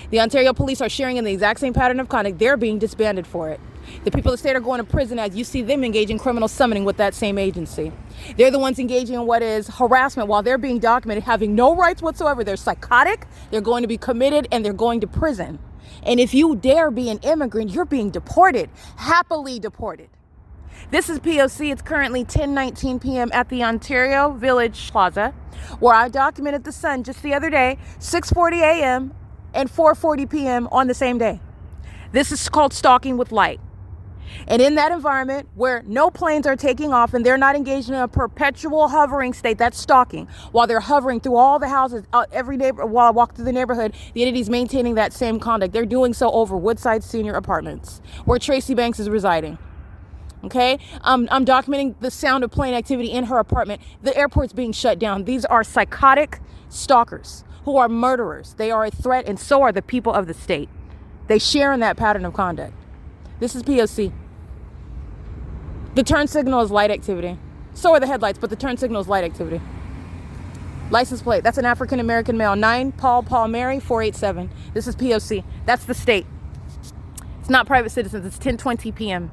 The Ontario Police are sharing in the exact same pattern of conduct. They're being disbanded for it. The people of the state are going to prison as you see them engage in criminal summoning with that same agency. They're the ones engaging in what is harassment while they're being documented, having no rights whatsoever. They're psychotic, they're going to be committed, and they're going to prison. And if you dare be an immigrant, you're being deported, happily deported. This is P.O.C. It's currently 10:19 p.m. at the Ontario Village Plaza, where I documented the sun just the other day, 6:40 a.m. and 4:40 p.m. on the same day. This is called stalking with light. And in that environment where no planes are taking off and they're not engaged in a perpetual hovering state, that's stalking, while they're hovering through all the houses, every neighbor, while I walk through the neighborhood, the entity's maintaining that same conduct. They're doing so over Woodside Senior Apartments, where Tracy Banks is residing. Okay, I'm documenting the sound of plane activity in her apartment. The airport's being shut down. These are psychotic stalkers who are murderers. They are a threat, and so are the people of the state. They share in that pattern of conduct. This is P.O.C. The turn signal is light activity. So are the headlights, but the turn signal is light activity. License plate, that's an African-American male. 9 Paul Mary 487. This is P.O.C. That's the state. It's not private citizens. It's 10:20 p.m.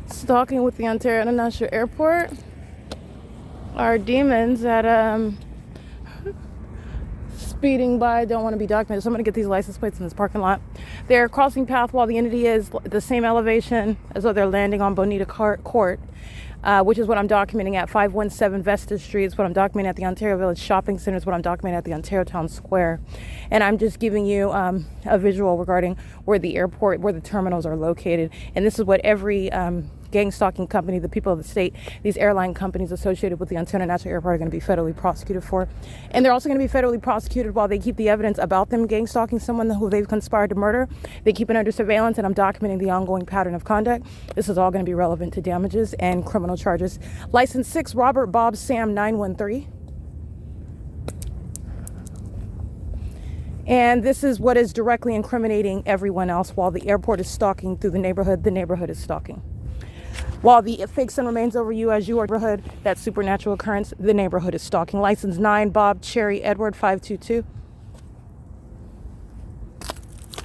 Stalking with the Ontario International Airport. Our demons at speeding by don't want to be documented, so I'm going to get these license plates in this parking lot. They're crossing path while the entity is the same elevation as though they're landing on Bonita Court, which is what I'm documenting at 517 Vesta Street. It's what I'm documenting at the Ontario Village Shopping Center. It's what I'm documenting at the Ontario Town Square. And I'm just giving you a visual regarding where the airport, where the terminals are located. And this is what every gang stalking company, the people of the state, these airline companies associated with the Ontario International Airport are going to be federally prosecuted for. And they're also going to be federally prosecuted while they keep the evidence about them gang stalking someone who they've conspired to murder. They keep it under surveillance, and I'm documenting the ongoing pattern of conduct. This is all going to be relevant to damages and criminal charges. License 6, Robert Bob Sam 913. And this is what is directly incriminating everyone else. While the airport is stalking through the neighborhood is stalking. While the fake sun remains over you as you are neighborhood, that supernatural occurrence, the neighborhood is stalking. License 9, Bob Cherry Edward 522.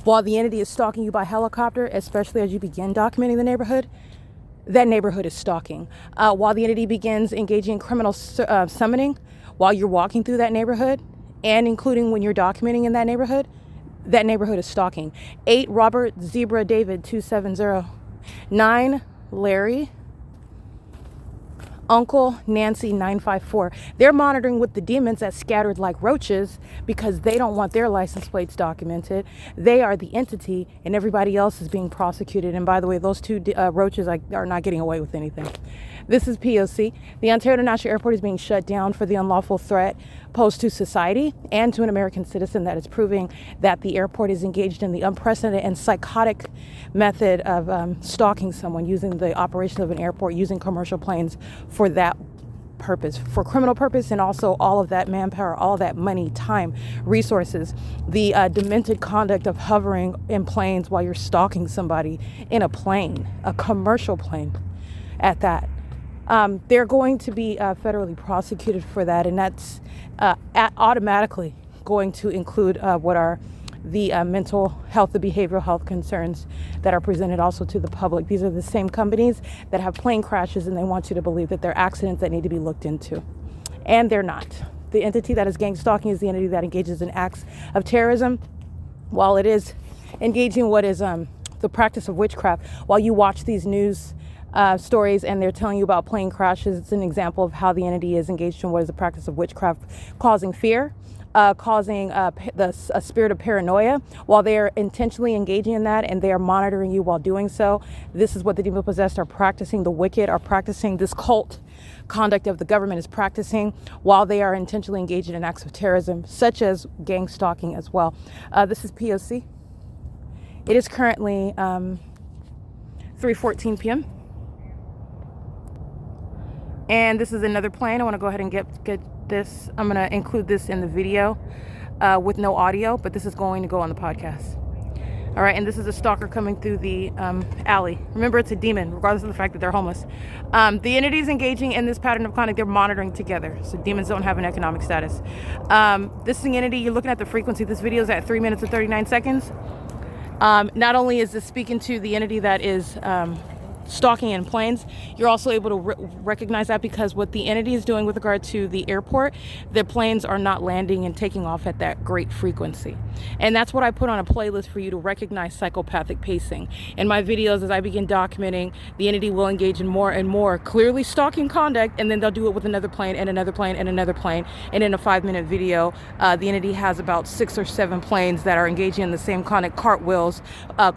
While the entity is stalking you by helicopter, especially as you begin documenting the neighborhood, that neighborhood is stalking. While the entity begins engaging in criminal summoning, while you're walking through that neighborhood, and including when you're documenting in that neighborhood is stalking. 8, Robert Zebra David 270. 9, Larry Uncle Nancy 954. They're monitoring with the demons that scattered like roaches because they don't want their license plates documented. They are the entity, and everybody else is being prosecuted. And by the way, those two roaches are not getting away with anything. This is P.O.C. The Ontario International Airport is being shut down for the unlawful threat posed to society and to an American citizen that is proving that the airport is engaged in the unprecedented and psychotic method of stalking someone using the operation of an airport, using commercial planes for that purpose, for criminal purpose, and also all of that manpower, all of that money, time, resources, the demented conduct of hovering in planes while you're stalking somebody in a plane, a commercial plane at that. They're going to be federally prosecuted for that, and that's automatically going to include what are the mental health, the behavioral health concerns that are presented also to the public. These are the same companies that have plane crashes, and they want you to believe that they're accidents that need to be looked into. And they're not. The entity that is gang stalking is the entity that engages in acts of terrorism, while it is engaging what is the practice of witchcraft. While you watch these news stories and they're telling you about plane crashes, it's an example of how the entity is engaged in what is the practice of witchcraft, causing fear, causing a spirit of paranoia. While they are intentionally engaging in that and they are monitoring you while doing so, this is what the demon possessed are practicing. The wicked are practicing this cult conduct of the government is practicing while they are intentionally engaging in acts of terrorism, such as gang stalking as well. This is P.O.C. It is currently 3:14 p.m. And this is another plane. I want to go ahead and get this. I'm going to include this in the video with no audio, but this is going to go on the podcast. All right, and this is a stalker coming through the alley. Remember, it's a demon, regardless of the fact that they're homeless. The entities engaging in this pattern of conduct, they're monitoring together. So demons don't have an economic status. This entity, you're looking at the frequency. This video is at 3 minutes and 39 seconds. Not only is this speaking to the entity that is stalking in planes, you're also able to recognize that because what the entity is doing with regard to the airport, the planes are not landing and taking off at that great frequency. And that's what I put on a playlist for you to recognize psychopathic pacing. In my videos, as I begin documenting, the entity will engage in more and more clearly stalking conduct, and then they'll do it with another plane and another plane and another plane. And in a 5-minute video, the entity has about 6 or 7 planes that are engaging in the same conduct, cartwheels,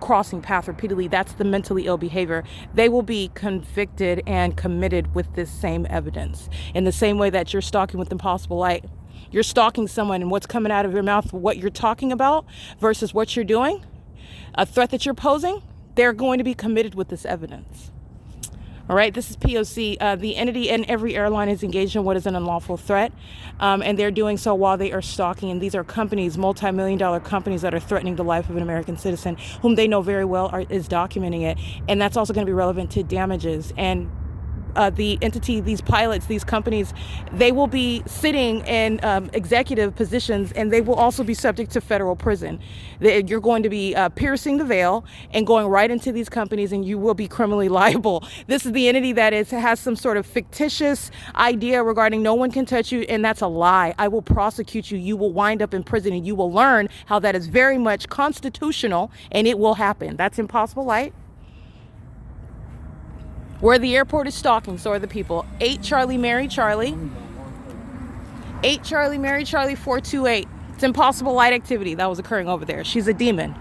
crossing path repeatedly. That's the mentally ill behavior. They will be convicted and committed with this same evidence. In the same way that you're stalking with impossible light, you're stalking someone and what's coming out of your mouth, what you're talking about versus what you're doing, a threat that you're posing, they're going to be committed with this evidence. All right, this is P.O.C. The entity and every airline is engaged in what is an unlawful threat, and they're doing so while they are stalking. And these are companies, multi-million-dollar companies that are threatening the life of an American citizen, whom they know very well is documenting it. And that's also going to be relevant to damages. And the entity, these pilots, these companies, they will be sitting in executive positions, and they will also be subject to federal prison. You're going to be piercing the veil and going right into these companies, and you will be criminally liable. This is the entity that has some sort of fictitious idea regarding no one can touch you, and that's a lie. I will prosecute you. You will wind up in prison, and you will learn how that is very much constitutional, and it will happen. That's impossible light. Where the airport is stalking, so are the people. 8 Charlie Mary Charlie. 8 Charlie Mary Charlie 428. It's impossible light activity that was occurring over there. She's a demon.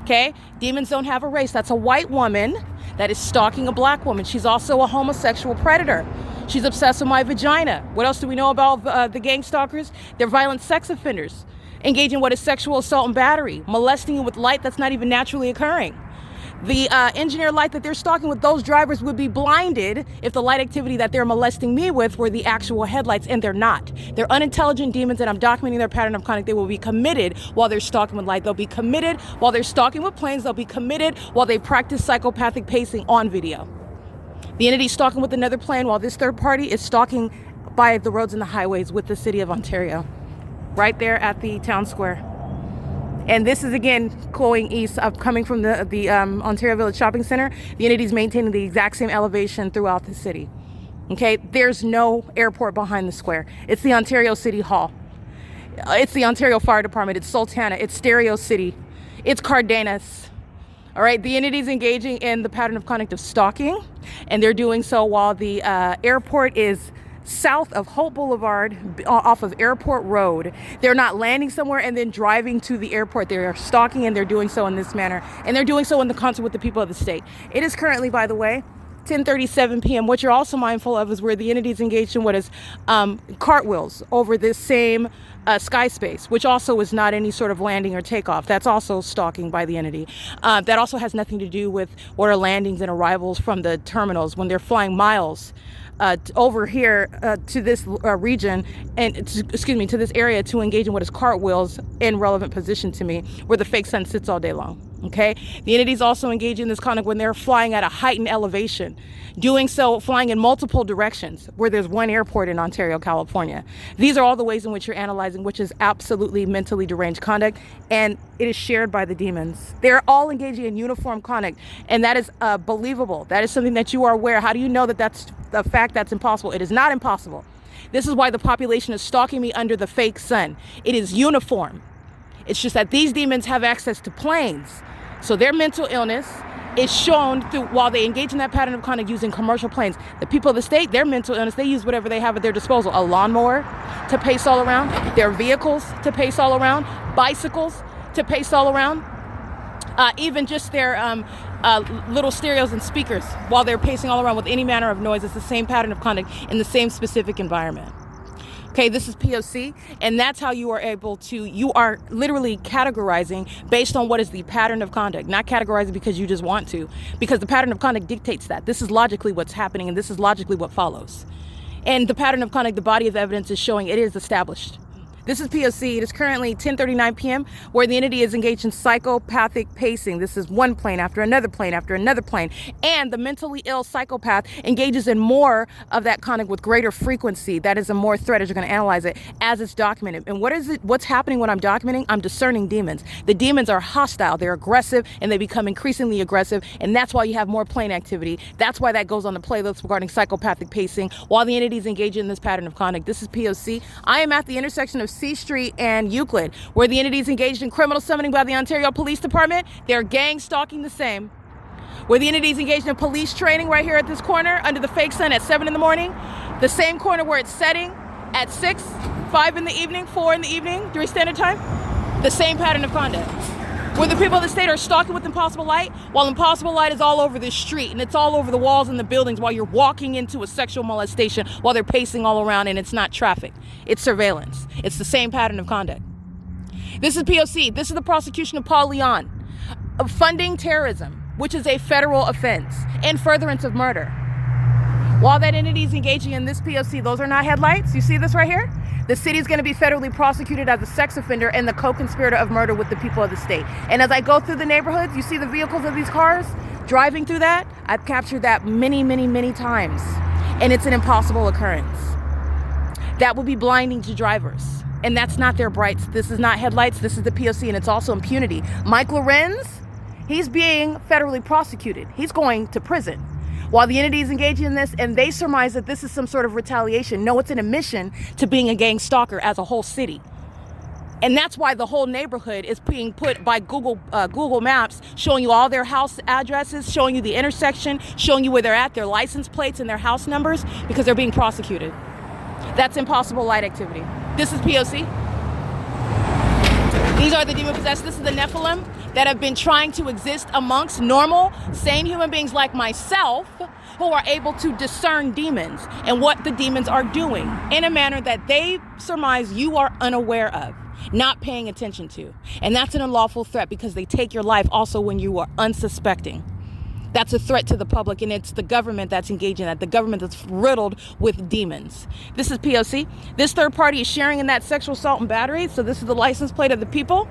Okay? Demons don't have a race. That's a white woman that is stalking a black woman. She's also a homosexual predator. She's obsessed with my vagina. What else do we know about the gang stalkers? They're violent sex offenders, engaging in what is sexual assault and battery, molesting you with light that's not even naturally occurring. The engineer light that they're stalking with, those drivers would be blinded if the light activity that they're molesting me with were the actual headlights, and they're not. They're unintelligent demons, and I'm documenting their pattern of conduct. They will be committed while they're stalking with light. They'll be committed while they're stalking with planes. They'll be committed while they practice psychopathic pacing on video. The entity stalking with another plane while this third party is stalking by the roads and the highways with the city of Ontario, right there at the town square. And this is, again, going east, coming from the Ontario Village Shopping Center. The entity is maintaining the exact same elevation throughout the city. Okay, there's no airport behind the square. It's the Ontario City Hall. It's the Ontario Fire Department. It's Sultana. It's Stereo City. It's Cardenas. All right, the entity is engaging in the pattern of conduct of stalking, and they're doing so while the airport is south of Holt Boulevard off of Airport Road. They're not landing somewhere and then driving to the airport. They are stalking, and they're doing so in this manner. And they're doing so in the concert with the people of the state. It is currently, by the way, 10:37 p.m. What you're also mindful of is where the entity is engaged in what is cartwheels over this same sky space, which also is not any sort of landing or takeoff. That's also stalking by the entity. That also has nothing to do with what are landings and arrivals from the terminals when they're flying miles over here to this region and to this area to engage in what is cartwheels in relevant position to me, where the fake sun sits all day long. Okay, the entities also engage in this conduct when they're flying at a heightened elevation, doing so flying in multiple directions where there's one airport in Ontario, California. These are all the ways in which you're analyzing, which is absolutely mentally deranged conduct, and it is shared by the demons. They're all engaging in uniform conduct, and that is believable. That is something that you are aware. How do you know that that's a fact that's impossible? It is not impossible. This is why the population is stalking me under the fake sun. It is uniform. It's just that these demons have access to planes. So their mental illness is shown through while they engage in that pattern of conduct using commercial planes. The people of the state, their mental illness, they use whatever they have at their disposal. A lawnmower to pace all around, their vehicles to pace all around, bicycles to pace all around, even just their little stereos and speakers while they're pacing all around with any manner of noise. It's the same pattern of conduct in the same specific environment. Okay, this is P.O.C, and that's how you are able to, you are literally categorizing based on what is the pattern of conduct, not categorizing because you just want to, because the pattern of conduct dictates that. This is logically what's happening, and this is logically what follows. And the pattern of conduct, the body of evidence is showing it is established. This is P.O.C. It is currently 10:39 p.m. where the entity is engaged in psychopathic pacing. This is one plane after another plane after another plane. And the mentally ill psychopath engages in more of that conduct with greater frequency. That is a more threat as you're going to analyze it as it's documented. And what's happening when I'm documenting? I'm discerning demons. The demons are hostile. They're aggressive and they become increasingly aggressive. And that's why you have more plane activity. That's why that goes on the playlist regarding psychopathic pacing while the entity is engaged in this pattern of conduct. This is P.O.C. I am at the intersection of C Street and Euclid, where the entity is engaged in criminal summoning by the Ontario Police Department. They're gang stalking the same. Where the entity is engaged in police training right here at this corner under the fake sun at 7 in the morning. The same corner where it's setting at 6, 5 in the evening, 4 in the evening, 3 standard time. The same pattern of conduct. Where the people of the state are stalking with impossible light, while impossible light is all over the street and it's all over the walls and the buildings while you're walking into a sexual molestation while they're pacing all around, and it's not traffic. It's surveillance. It's the same pattern of conduct. This is P.O.C. This is the prosecution of Paul Leon of funding terrorism, which is a federal offense, and furtherance of murder. While that entity is engaging in this P.O.C., those are not headlights. You see this right here? The city is going to be federally prosecuted as a sex offender and the co-conspirator of murder with the people of the state. And as I go through the neighborhoods, you see the vehicles of these cars driving through that. I've captured that many, many, many times. And it's an impossible occurrence. That would be blinding to drivers. And that's not their brights. This is not headlights. This is the P.O.C. and it's also impunity. Mike Lorenz, he's being federally prosecuted. He's going to prison. While the entity is engaging in this, and they surmise that this is some sort of retaliation. No, it's an admission to being a gang stalker as a whole city. And that's why the whole neighborhood is being put by Google Maps, showing you all their house addresses, showing you the intersection, showing you where they're at, their license plates and their house numbers, because they're being prosecuted. That's impossible light activity. This is P.O.C. These are the demon-possessed. This is the Nephilim that have been trying to exist amongst normal, sane human beings like myself who are able to discern demons and what the demons are doing in a manner that they surmise you are unaware of, not paying attention to. And that's an unlawful threat because they take your life also when you are unsuspecting. That's a threat to the public, and it's the government that's engaging in that, the government that's riddled with demons. This is P.O.C. This third party is sharing in that sexual assault and battery, so this is the license plate of the people.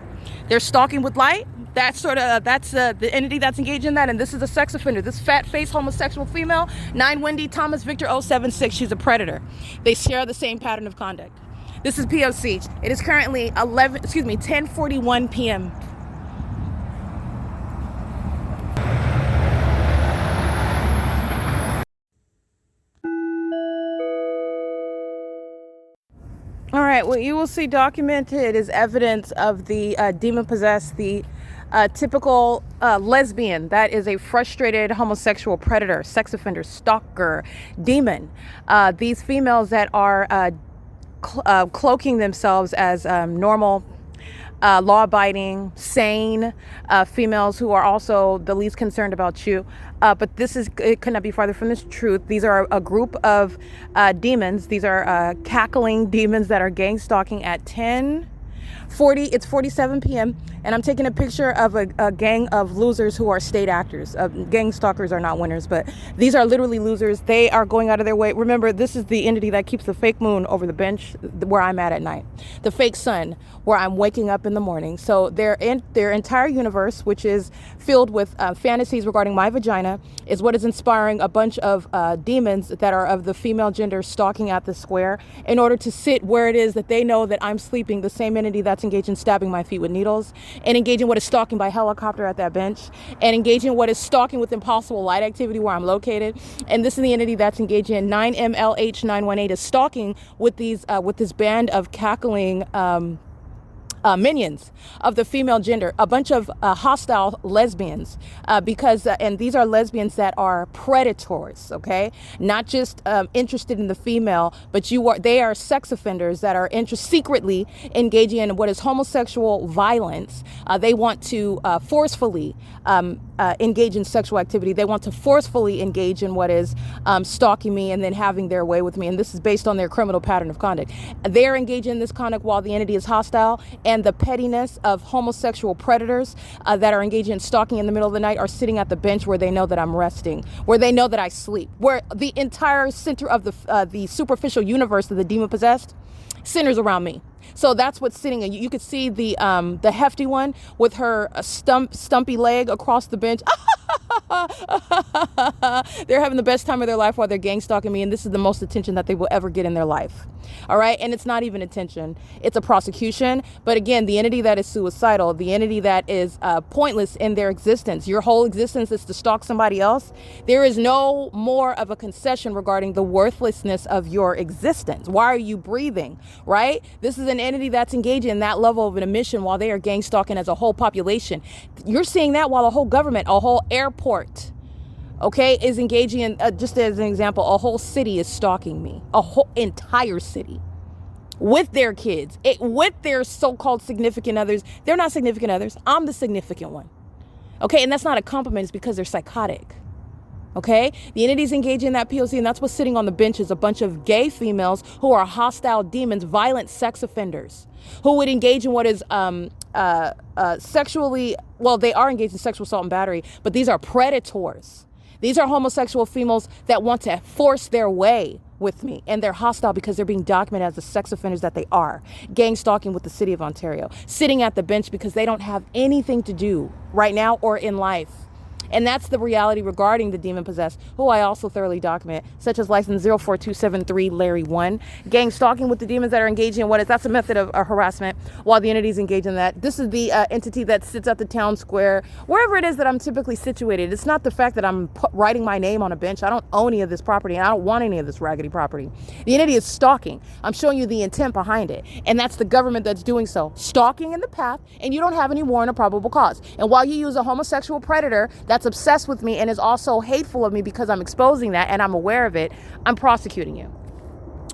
They're stalking with light. That's the entity that's engaged in that, and this is a sex offender. This fat-faced homosexual female, 9 Wendy Thomas Victor 076, she's a predator. They share the same pattern of conduct. This is P.O.C. It is currently 10:41 p.m. All right, what you will see documented is evidence of the demon-possessed, the typical lesbian. That is a frustrated homosexual predator, sex offender, stalker, demon. These females that are cloaking themselves as normal, law-abiding, sane females who are also the least concerned about you. But it could not be farther from this truth. These are a group of demons. These are cackling demons that are gang stalking at 10:40. It's 47 p.m. and I'm taking a picture of a gang of losers who are state actors. Gang stalkers are not winners, but these are literally losers. They are going out of their way. Remember, this is the entity that keeps the fake moon over the bench where I'm at night, the fake sun where I'm waking up in the morning. So their entire universe, which is filled with fantasies regarding my vagina, is what is inspiring a bunch of demons that are of the female gender stalking at the square in order to sit where it is that they know that I'm sleeping, the same entity that's engaged in stabbing my feet with needles, and engaging what is stalking by helicopter at that bench, and engaging what is stalking with impossible light activity where I'm located. And this is the entity that's engaged in 9MLH918 is stalking with this band of cackling minions of the female gender, a bunch of hostile lesbians, and these are lesbians that are predators, okay? Not just interested in the female, but they are sex offenders that are secretly engaging in what is homosexual violence. They want to forcefully engage in sexual activity. They want to forcefully engage in what is stalking me and then having their way with me. And this is based on their criminal pattern of conduct. They're engaging in this conduct while the entity is hostile, and the pettiness of homosexual predators that are engaging in stalking in the middle of the night are sitting at the bench where they know that I'm resting, where they know that I sleep, where the entire center of the superficial universe of the demon possessed centers around me. So that's what's sitting. And you could see the hefty one with her stumpy leg across the bench. They're having the best time of their life while they're gang stalking me, and this is the most attention that they will ever get in their life. All right, and it's not even attention, it's a prosecution. But again, the entity that is suicidal, the entity that is pointless in their existence, your whole existence is to stalk somebody else. There is no more of a concession regarding the worthlessness of your existence. Why are you breathing, right? This is an entity that's engaging in that level of an emission while they are gang stalking as a whole population. You're seeing that while a whole government, a whole airport, okay, is engaging in, just as an example, a whole city is stalking me, a whole entire city with their kids, with their so-called significant others. They're not significant others. I'm the significant one. Okay, and that's not a compliment. It's because they're psychotic. Okay, the entities engaging in that P.O.C, and that's what's sitting on the bench, is a bunch of gay females who are hostile demons, violent sex offenders, who would engage in what is sexually, well, they are engaged in sexual assault and battery, but these are predators. These are homosexual females that want to force their way with me, and they're hostile because they're being documented as the sex offenders that they are. Gang stalking with the city of Ontario, sitting at the bench because they don't have anything to do right now or in life. And that's the reality regarding the demon possessed, who I also thoroughly document, such as license 04273 Larry 1. Gang stalking with the demons that are engaging in that's a method of harassment while the entities engage in that. This is the entity that sits at the town square, wherever it is that I'm typically situated. It's not the fact that I'm writing my name on a bench. I don't own any of this property, and I don't want any of this raggedy property. The entity is stalking. I'm showing you the intent behind it, and that's the government that's doing so. Stalking in the path, and you don't have any warrant or probable cause. And while you use a homosexual predator that's obsessed with me and is also hateful of me because I'm exposing that and I'm aware of it, I'm prosecuting you.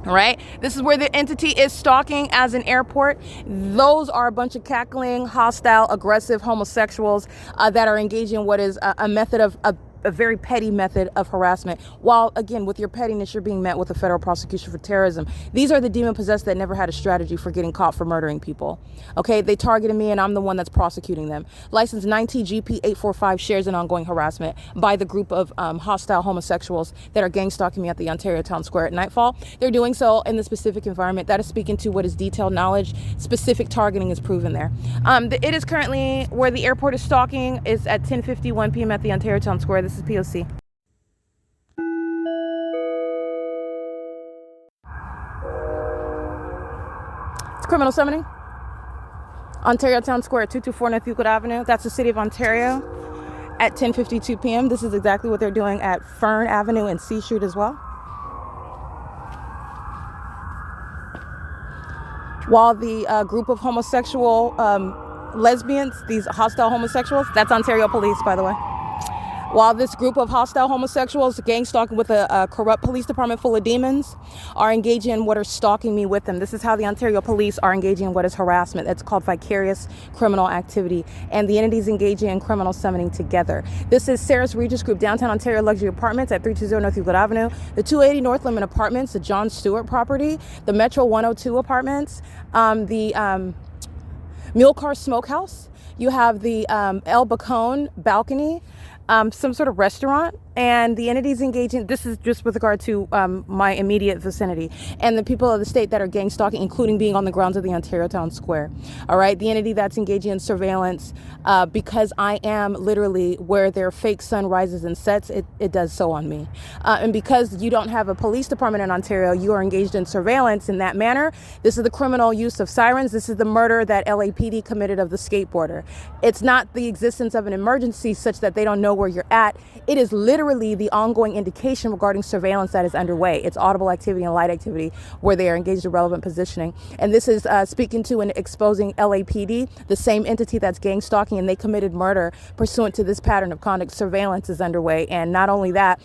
All right, this is where the entity is stalking as an airport. Those are a bunch of cackling, hostile, aggressive homosexuals that are engaging in what is a method of a very petty method of harassment, while again, with your pettiness, you're being met with a federal prosecution for terrorism. These are the demon possessed that never had a strategy for getting caught for murdering people. Okay, they targeted me and I'm the one that's prosecuting them. License 9TGP845 shares an ongoing harassment by the group of hostile homosexuals that are gang stalking me at the Ontario Town Square at nightfall. They're doing so in the specific environment that is speaking to what is detailed knowledge. Specific targeting is proven there. It is currently where the airport is stalking is at 10:51 p.m. at the Ontario Town Square. This is P.O.C. It's criminal summoning. Ontario Town Square at 224 North Euclid Avenue. That's the city of Ontario at 10:52 p.m. This is exactly what they're doing at Fern Avenue and C Street as well. While the group of homosexual lesbians, these hostile homosexuals, that's Ontario Police, by the way. While this group of hostile homosexuals, gang stalking with a corrupt police department full of demons, are engaging in what are stalking me with them. This is how the Ontario Police are engaging in what is harassment. That's called vicarious criminal activity. And the entities engaging in criminal summoning together. This is Sarah's Regis Group, downtown Ontario Luxury Apartments at 320 North Euclid Avenue, the 280 North Lemon Apartments, the John Stewart property, the Metro 102 Apartments, the Mule Car Smokehouse. You have the El Bacon balcony, some sort of restaurant, and the entities engaging, this is just with regard to my immediate vicinity, and the people of the state that are gang stalking, including being on the grounds of the Ontario Town Square. All right, the entity that's engaging in surveillance, because I am literally where their fake sun rises and sets, it does so on me. And because you don't have a police department in Ontario, you are engaged in surveillance in that manner. This is the criminal use of sirens. This is the murder that LAPD committed of the skateboarder. It's not the existence of an emergency such that they don't know where you're at. It is literally the ongoing indication regarding surveillance that is underway. It's audible activity and light activity where they are engaged in relevant positioning. And this is speaking to and exposing LAPD, the same entity that's gang stalking, and they committed murder pursuant to this pattern of conduct. Surveillance is underway. And not only that,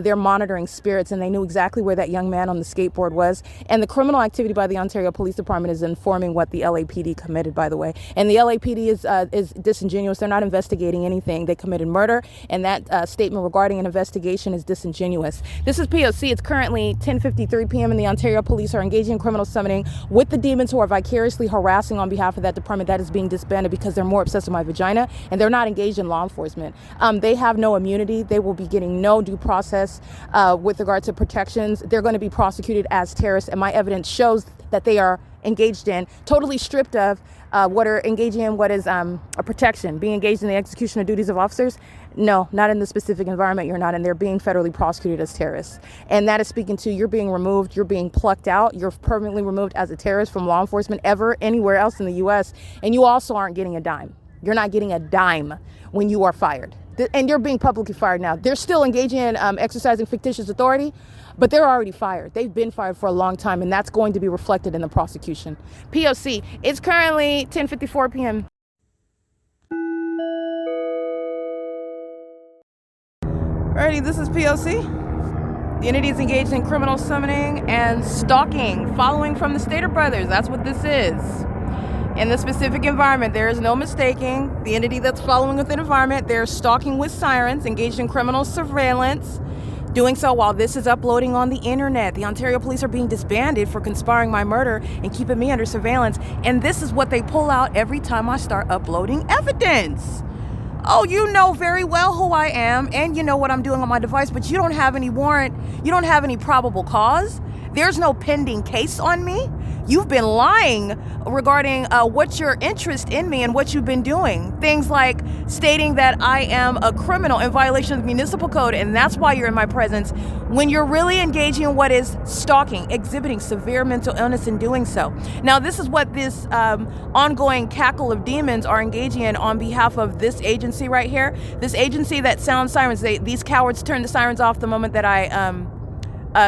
they're monitoring spirits, and they knew exactly where that young man on the skateboard was. And the criminal activity by the Ontario Police Department is informing what the LAPD committed, by the way. And the LAPD is disingenuous. They're not investigating anything. They committed murder, and that statement regarding an investigation is disingenuous. This is P.O.C. It's currently 10:53 p.m. and the Ontario Police are engaging in criminal summoning with the demons who are vicariously harassing on behalf of that department that is being disbanded because they're more obsessed with my vagina, and they're not engaged in law enforcement. They have no immunity. They will be getting no due process with regard to protections. They're going to be prosecuted as terrorists, and my evidence shows that they are engaged in, totally stripped of what are engaging in what is a protection, being engaged in the execution of duties of officers. No, not in the specific environment you're not in. They're being federally prosecuted as terrorists. And that is speaking to you're being removed, you're being plucked out, you're permanently removed as a terrorist from law enforcement ever anywhere else in the U.S. And you also aren't getting a dime. You're not getting a dime when you are fired. And you're being publicly fired now. They're still engaging in exercising fictitious authority, but they're already fired. They've been fired for a long time, and that's going to be reflected in the prosecution. P.O.C. It's currently 10:54 p.m. Alrighty, this is P.O.C. The entity is engaged in criminal summoning and stalking, following from the Stater brothers. That's what this is. In the specific environment, there is no mistaking. The entity that's following within environment, they're stalking with sirens, engaged in criminal surveillance, doing so while this is uploading on the internet. The Ontario police are being disbanded for conspiring my murder and keeping me under surveillance. And this is what they pull out every time I start uploading evidence. Oh, you know very well who I am, and you know what I'm doing on my device, but you don't have any warrant, you don't have any probable cause. There's no pending case on me. You've been lying regarding what's your interest in me and what you've been doing. Things like stating that I am a criminal in violation of the municipal code, and that's why you're in my presence, when you're really engaging in what is stalking, exhibiting severe mental illness in doing so. Now, this is what this ongoing cackle of demons are engaging in on behalf of this agency right here. This agency that sounds sirens. These cowards turn the sirens off the moment that I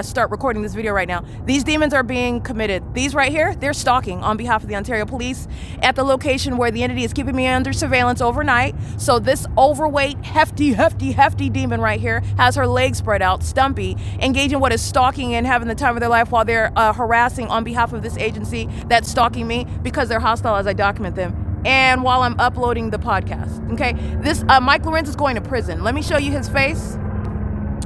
start recording this video right now. These demons are being committed. These right here, they're stalking on behalf of the Ontario police at the location where the entity is keeping me under surveillance overnight. So this overweight, hefty demon right here has her legs spread out, stumpy, engaging what is stalking and having the time of their life while they're harassing on behalf of this agency that's stalking me because they're hostile as I document them. And while I'm uploading the podcast, okay? This Mike LORENZ is going to prison. Let me show you his face.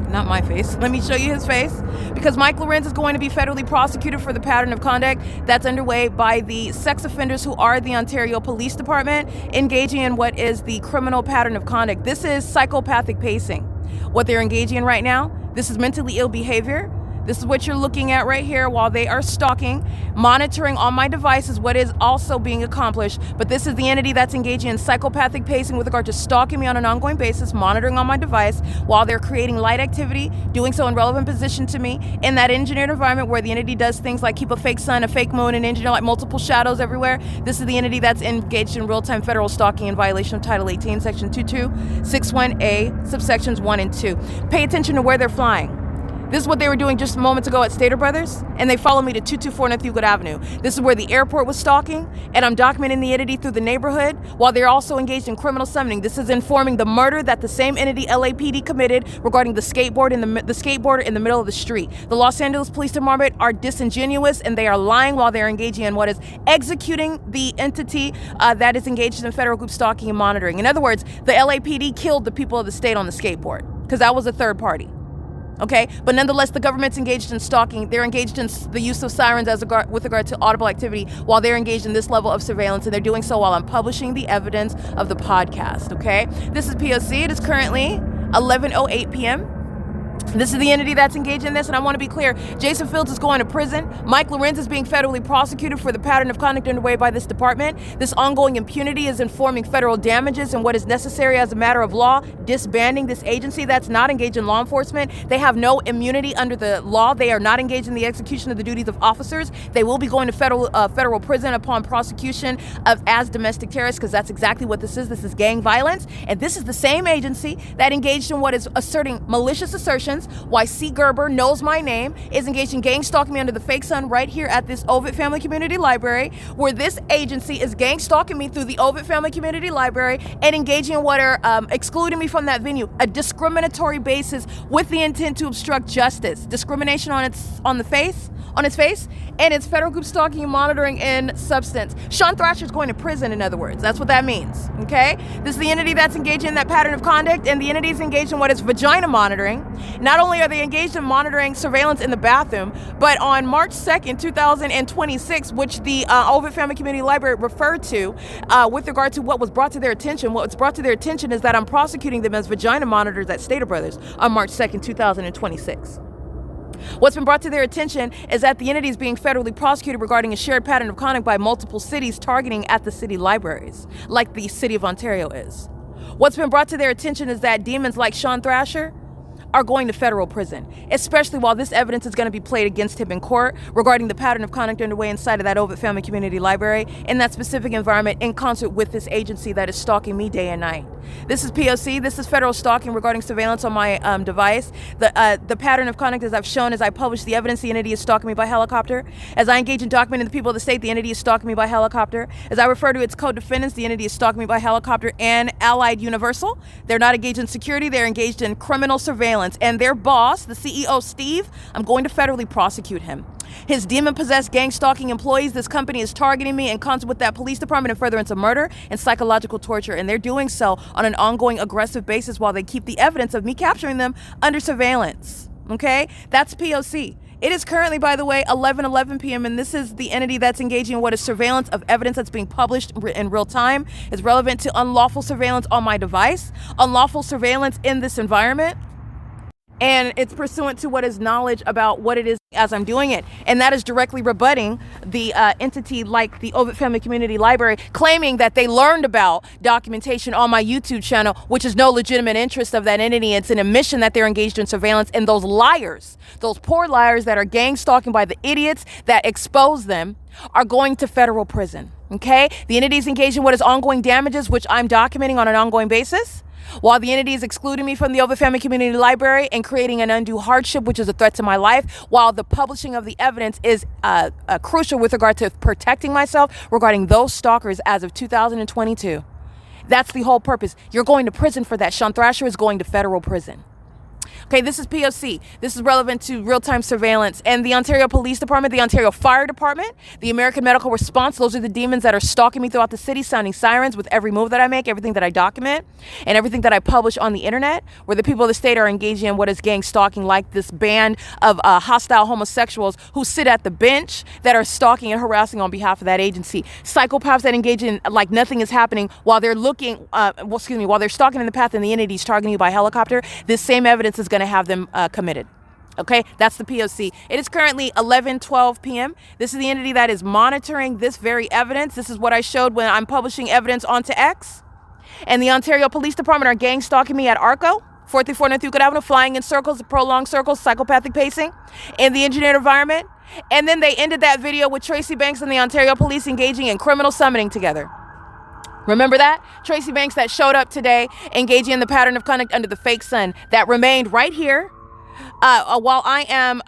Not my face. Let me show you his face, because Mike LORENZ is going to be federally prosecuted for the pattern of conduct that's underway by the sex offenders who are the Ontario Police Department, engaging in what is the criminal pattern of conduct. This is psychopathic pacing. What they're engaging in right now, this is mentally ill behavior. This is what you're looking at right here while they are stalking, monitoring on my device is what is also being accomplished. But this is the entity that's engaging in psychopathic pacing with regard to stalking me on an ongoing basis, monitoring on my device while they're creating light activity, doing so in relevant position to me in that engineered environment where the entity does things like keep a fake sun, a fake moon, and engineer like multiple shadows everywhere. This is the entity that's engaged in real-time federal stalking in violation of Title 18, Section 2261A, subsections 1 and 2. Pay attention to where they're flying. This is what they were doing just moments ago at Stater Brothers, and they followed me to 224 North Euclid Avenue. This is where the airport was stalking, and I'm documenting the entity through the neighborhood while they're also engaged in criminal summoning. This is informing the murder that the same entity, LAPD, committed regarding the skateboarder in the middle of the street. The Los Angeles Police Department are disingenuous, and they are lying while they're engaging in what is executing the entity that is engaged in federal group stalking and monitoring. In other words, the LAPD killed the people of the state on the skateboard because that was a third party. Okay, but nonetheless, the government's engaged in stalking. They're engaged in the use of sirens with regard to audible activity while they're engaged in this level of surveillance, and they're doing so while I'm publishing the evidence of the podcast, okay? This is P.O.C. It is currently 11:08 p.m. This is the entity that's engaged in this, and I want to be clear. Jason Fields is going to prison. Mike LORENZ is being federally prosecuted for the pattern of conduct underway by this department. This ongoing impunity is informing federal damages and what is necessary as a matter of law, disbanding this agency that's not engaged in law enforcement. They have no immunity under the law. They are not engaged in the execution of the duties of officers. They will be going to federal prison upon prosecution as domestic terrorists, because that's exactly what this is. This is gang violence, and this is the same agency that engaged in what is asserting malicious assertions. Why C. Gerber knows my name, is engaged in gang stalking me under the fake sun right here at this OVITT Family Community Library, where this agency is gang stalking me through the OVITT Family Community Library and engaging in what are excluding me from that venue, a discriminatory basis with the intent to obstruct justice. Discrimination on its face, and it's federal group stalking and monitoring in substance. Sean Thrasher is going to prison, in other words. That's what that means, okay? This is the entity that's engaged in that pattern of conduct, and the entity is engaged in what is vagina monitoring. Not only are they engaged in monitoring surveillance in the bathroom, but on March 2nd, 2026, which the OVITT Family Community Library referred to with regard to what was brought to their attention, what was brought to their attention is that I'm prosecuting them as vagina monitors at Stater Brothers on March 2nd, 2026. What's been brought to their attention is that the entity is being federally prosecuted regarding a shared pattern of conduct by multiple cities targeting at the city libraries, like the city of Ontario is. What's been brought to their attention is that demons like Sean Thrasher are going to federal prison, especially while this evidence is going to be played against him in court regarding the pattern of conduct underway inside of that OVITT Family Community Library in that specific environment in concert with this agency that is stalking me day and night. This is P.O.C. This is federal stalking regarding surveillance on my device. The pattern of conduct, as I've shown, as I publish the evidence, the entity is stalking me by helicopter. As I engage in documenting the people of the state, the entity is stalking me by helicopter. As I refer to its co-defendants, the entity is stalking me by helicopter and Allied Universal. They're not engaged in security, they're engaged in criminal surveillance. And their boss, the CEO, Steve, I'm going to federally prosecute him. His demon-possessed gang-stalking employees, this company is targeting me in concert with that police department in furtherance of murder and psychological torture. And they're doing so on an ongoing aggressive basis while they keep the evidence of me capturing them under surveillance. Okay? That's P.O.C. It is currently, by the way, 11:11 p.m. and this is the entity that's engaging in what is surveillance of evidence that's being published in real time. It's relevant to unlawful surveillance on my device, unlawful surveillance in this environment. And it's pursuant to what is knowledge about what it is as I'm doing it. And that is directly rebutting the entity like the OVITT Family Community Library, claiming that they learned about documentation on my YouTube channel, which is no legitimate interest of that entity. It's an admission that they're engaged in surveillance. And those liars, those poor liars that are gang stalking by the idiots that expose them, are going to federal prison. Okay? The entity is engaged in what is ongoing damages, which I'm documenting on an ongoing basis, while the entity is excluding me from the OVITT Family Community Library and creating an undue hardship, which is a threat to my life, while the publishing of the evidence is crucial with regard to protecting myself regarding those stalkers as of 2022. That's the whole purpose. You're going to prison for that. Sean Thrasher is going to federal prison. Okay, this is P.O.C. This is relevant to real-time surveillance. And the Ontario Police Department, the Ontario Fire Department, the American Medical Response, those are the demons that are stalking me throughout the city, sounding sirens with every move that I make, everything that I document, and everything that I publish on the internet, where the people of the state are engaging in what is gang stalking, like this band of hostile homosexuals who sit at the bench that are stalking and harassing on behalf of that agency. Psychopaths that engage in like nothing is happening while they're looking, while they're stalking in the path and the entity's targeting you by helicopter. This same evidence is going to have them committed. Okay, that's the P.O.C. It is currently 11:12 p.m. This is the entity that is monitoring this very evidence. This is what I showed when I'm publishing evidence onto X. And the Ontario Police Department are gang stalking me at ARCO, 434 North Euclid Avenue, flying in circles, prolonged circles, psychopathic pacing in the engineered environment. And then they ended that video with Tracy Banks and the Ontario Police engaging in criminal summoning together. Remember that? Tracy Banks that showed up today engaging in the pattern of conduct under the fake sun that remained right here while I am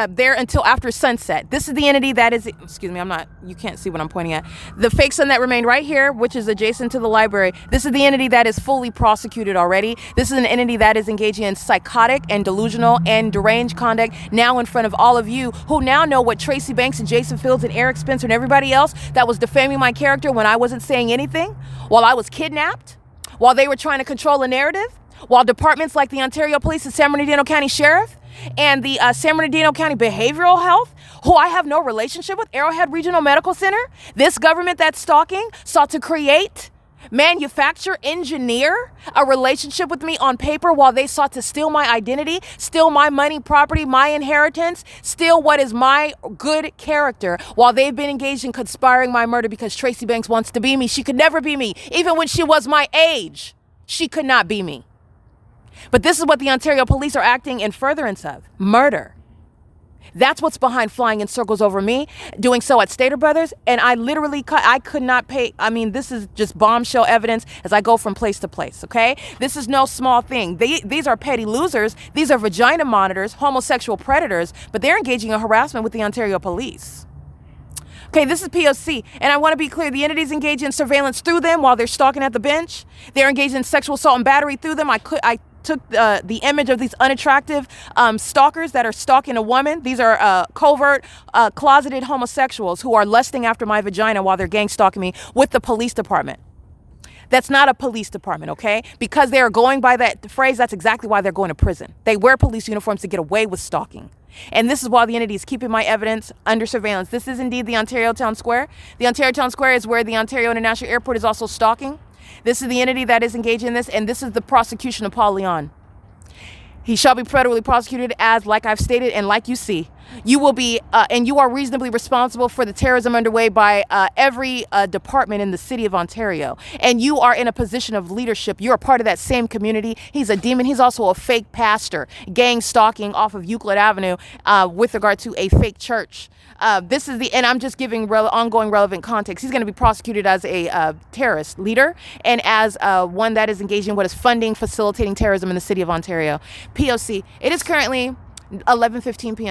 there until after sunset. This is the entity that is, you can't see what I'm pointing at. The fake sun that remained right here, which is adjacent to the library. This is the entity that is fully prosecuted already. This is an entity that is engaging in psychotic and delusional and deranged conduct now in front of all of you who now know what Tracy Banks and Jason Fields and Eric Spencer and everybody else that was defaming my character when I wasn't saying anything, while I was kidnapped, while they were trying to control a narrative, while departments like the Ontario Police and San Bernardino County Sheriff and the San Bernardino County Behavioral Health, who I have no relationship with, Arrowhead Regional Medical Center, this government that's stalking sought to create, manufacture, engineer a relationship with me on paper while they sought to steal my identity, steal my money, property, my inheritance, steal what is my good character while they've been engaged in conspiring my murder because Tracy Banks wants to be me. She could never be me. Even when she was my age, she could not be me. But this is what the Ontario Police are acting in furtherance of, murder. That's what's behind flying in circles over me, doing so at Stater Brothers. And I literally, I could not pay. I mean, this is just bombshell evidence as I go from place to place, okay? This is no small thing. These are petty losers. These are vagina monitors, homosexual predators, but they're engaging in harassment with the Ontario Police. Okay, this is P.O.C. And I want to be clear, the entities engage in surveillance through them while they're stalking at the bench. They're engaged in sexual assault and battery through them. I took the image of these unattractive stalkers that are stalking a woman. These are covert, closeted homosexuals who are lusting after my vagina while they're gang stalking me with the police department. That's not a police department, okay? Because they are going by that phrase, that's exactly why they're going to prison. They wear police uniforms to get away with stalking. And this is why the entity is keeping my evidence under surveillance. This is indeed the Ontario Town Square. The Ontario Town Square is where the Ontario International Airport is also stalking. This is the entity that is engaged in this, and this is the prosecution of Paul Leon. He shall be federally prosecuted as, like I've stated, and like you see, you will be, and you are reasonably responsible for the terrorism underway by every department in the city of Ontario. And you are in a position of leadership. You're a part of that same community. He's a demon. He's also a fake pastor, gang stalking off of Euclid Avenue with regard to a fake church. This is the, and I'm just giving ongoing relevant context. He's going to be prosecuted as a terrorist leader and as one that is engaged in what is funding, facilitating terrorism in the city of Ontario. P.O.C. It is currently 11:15 p.m.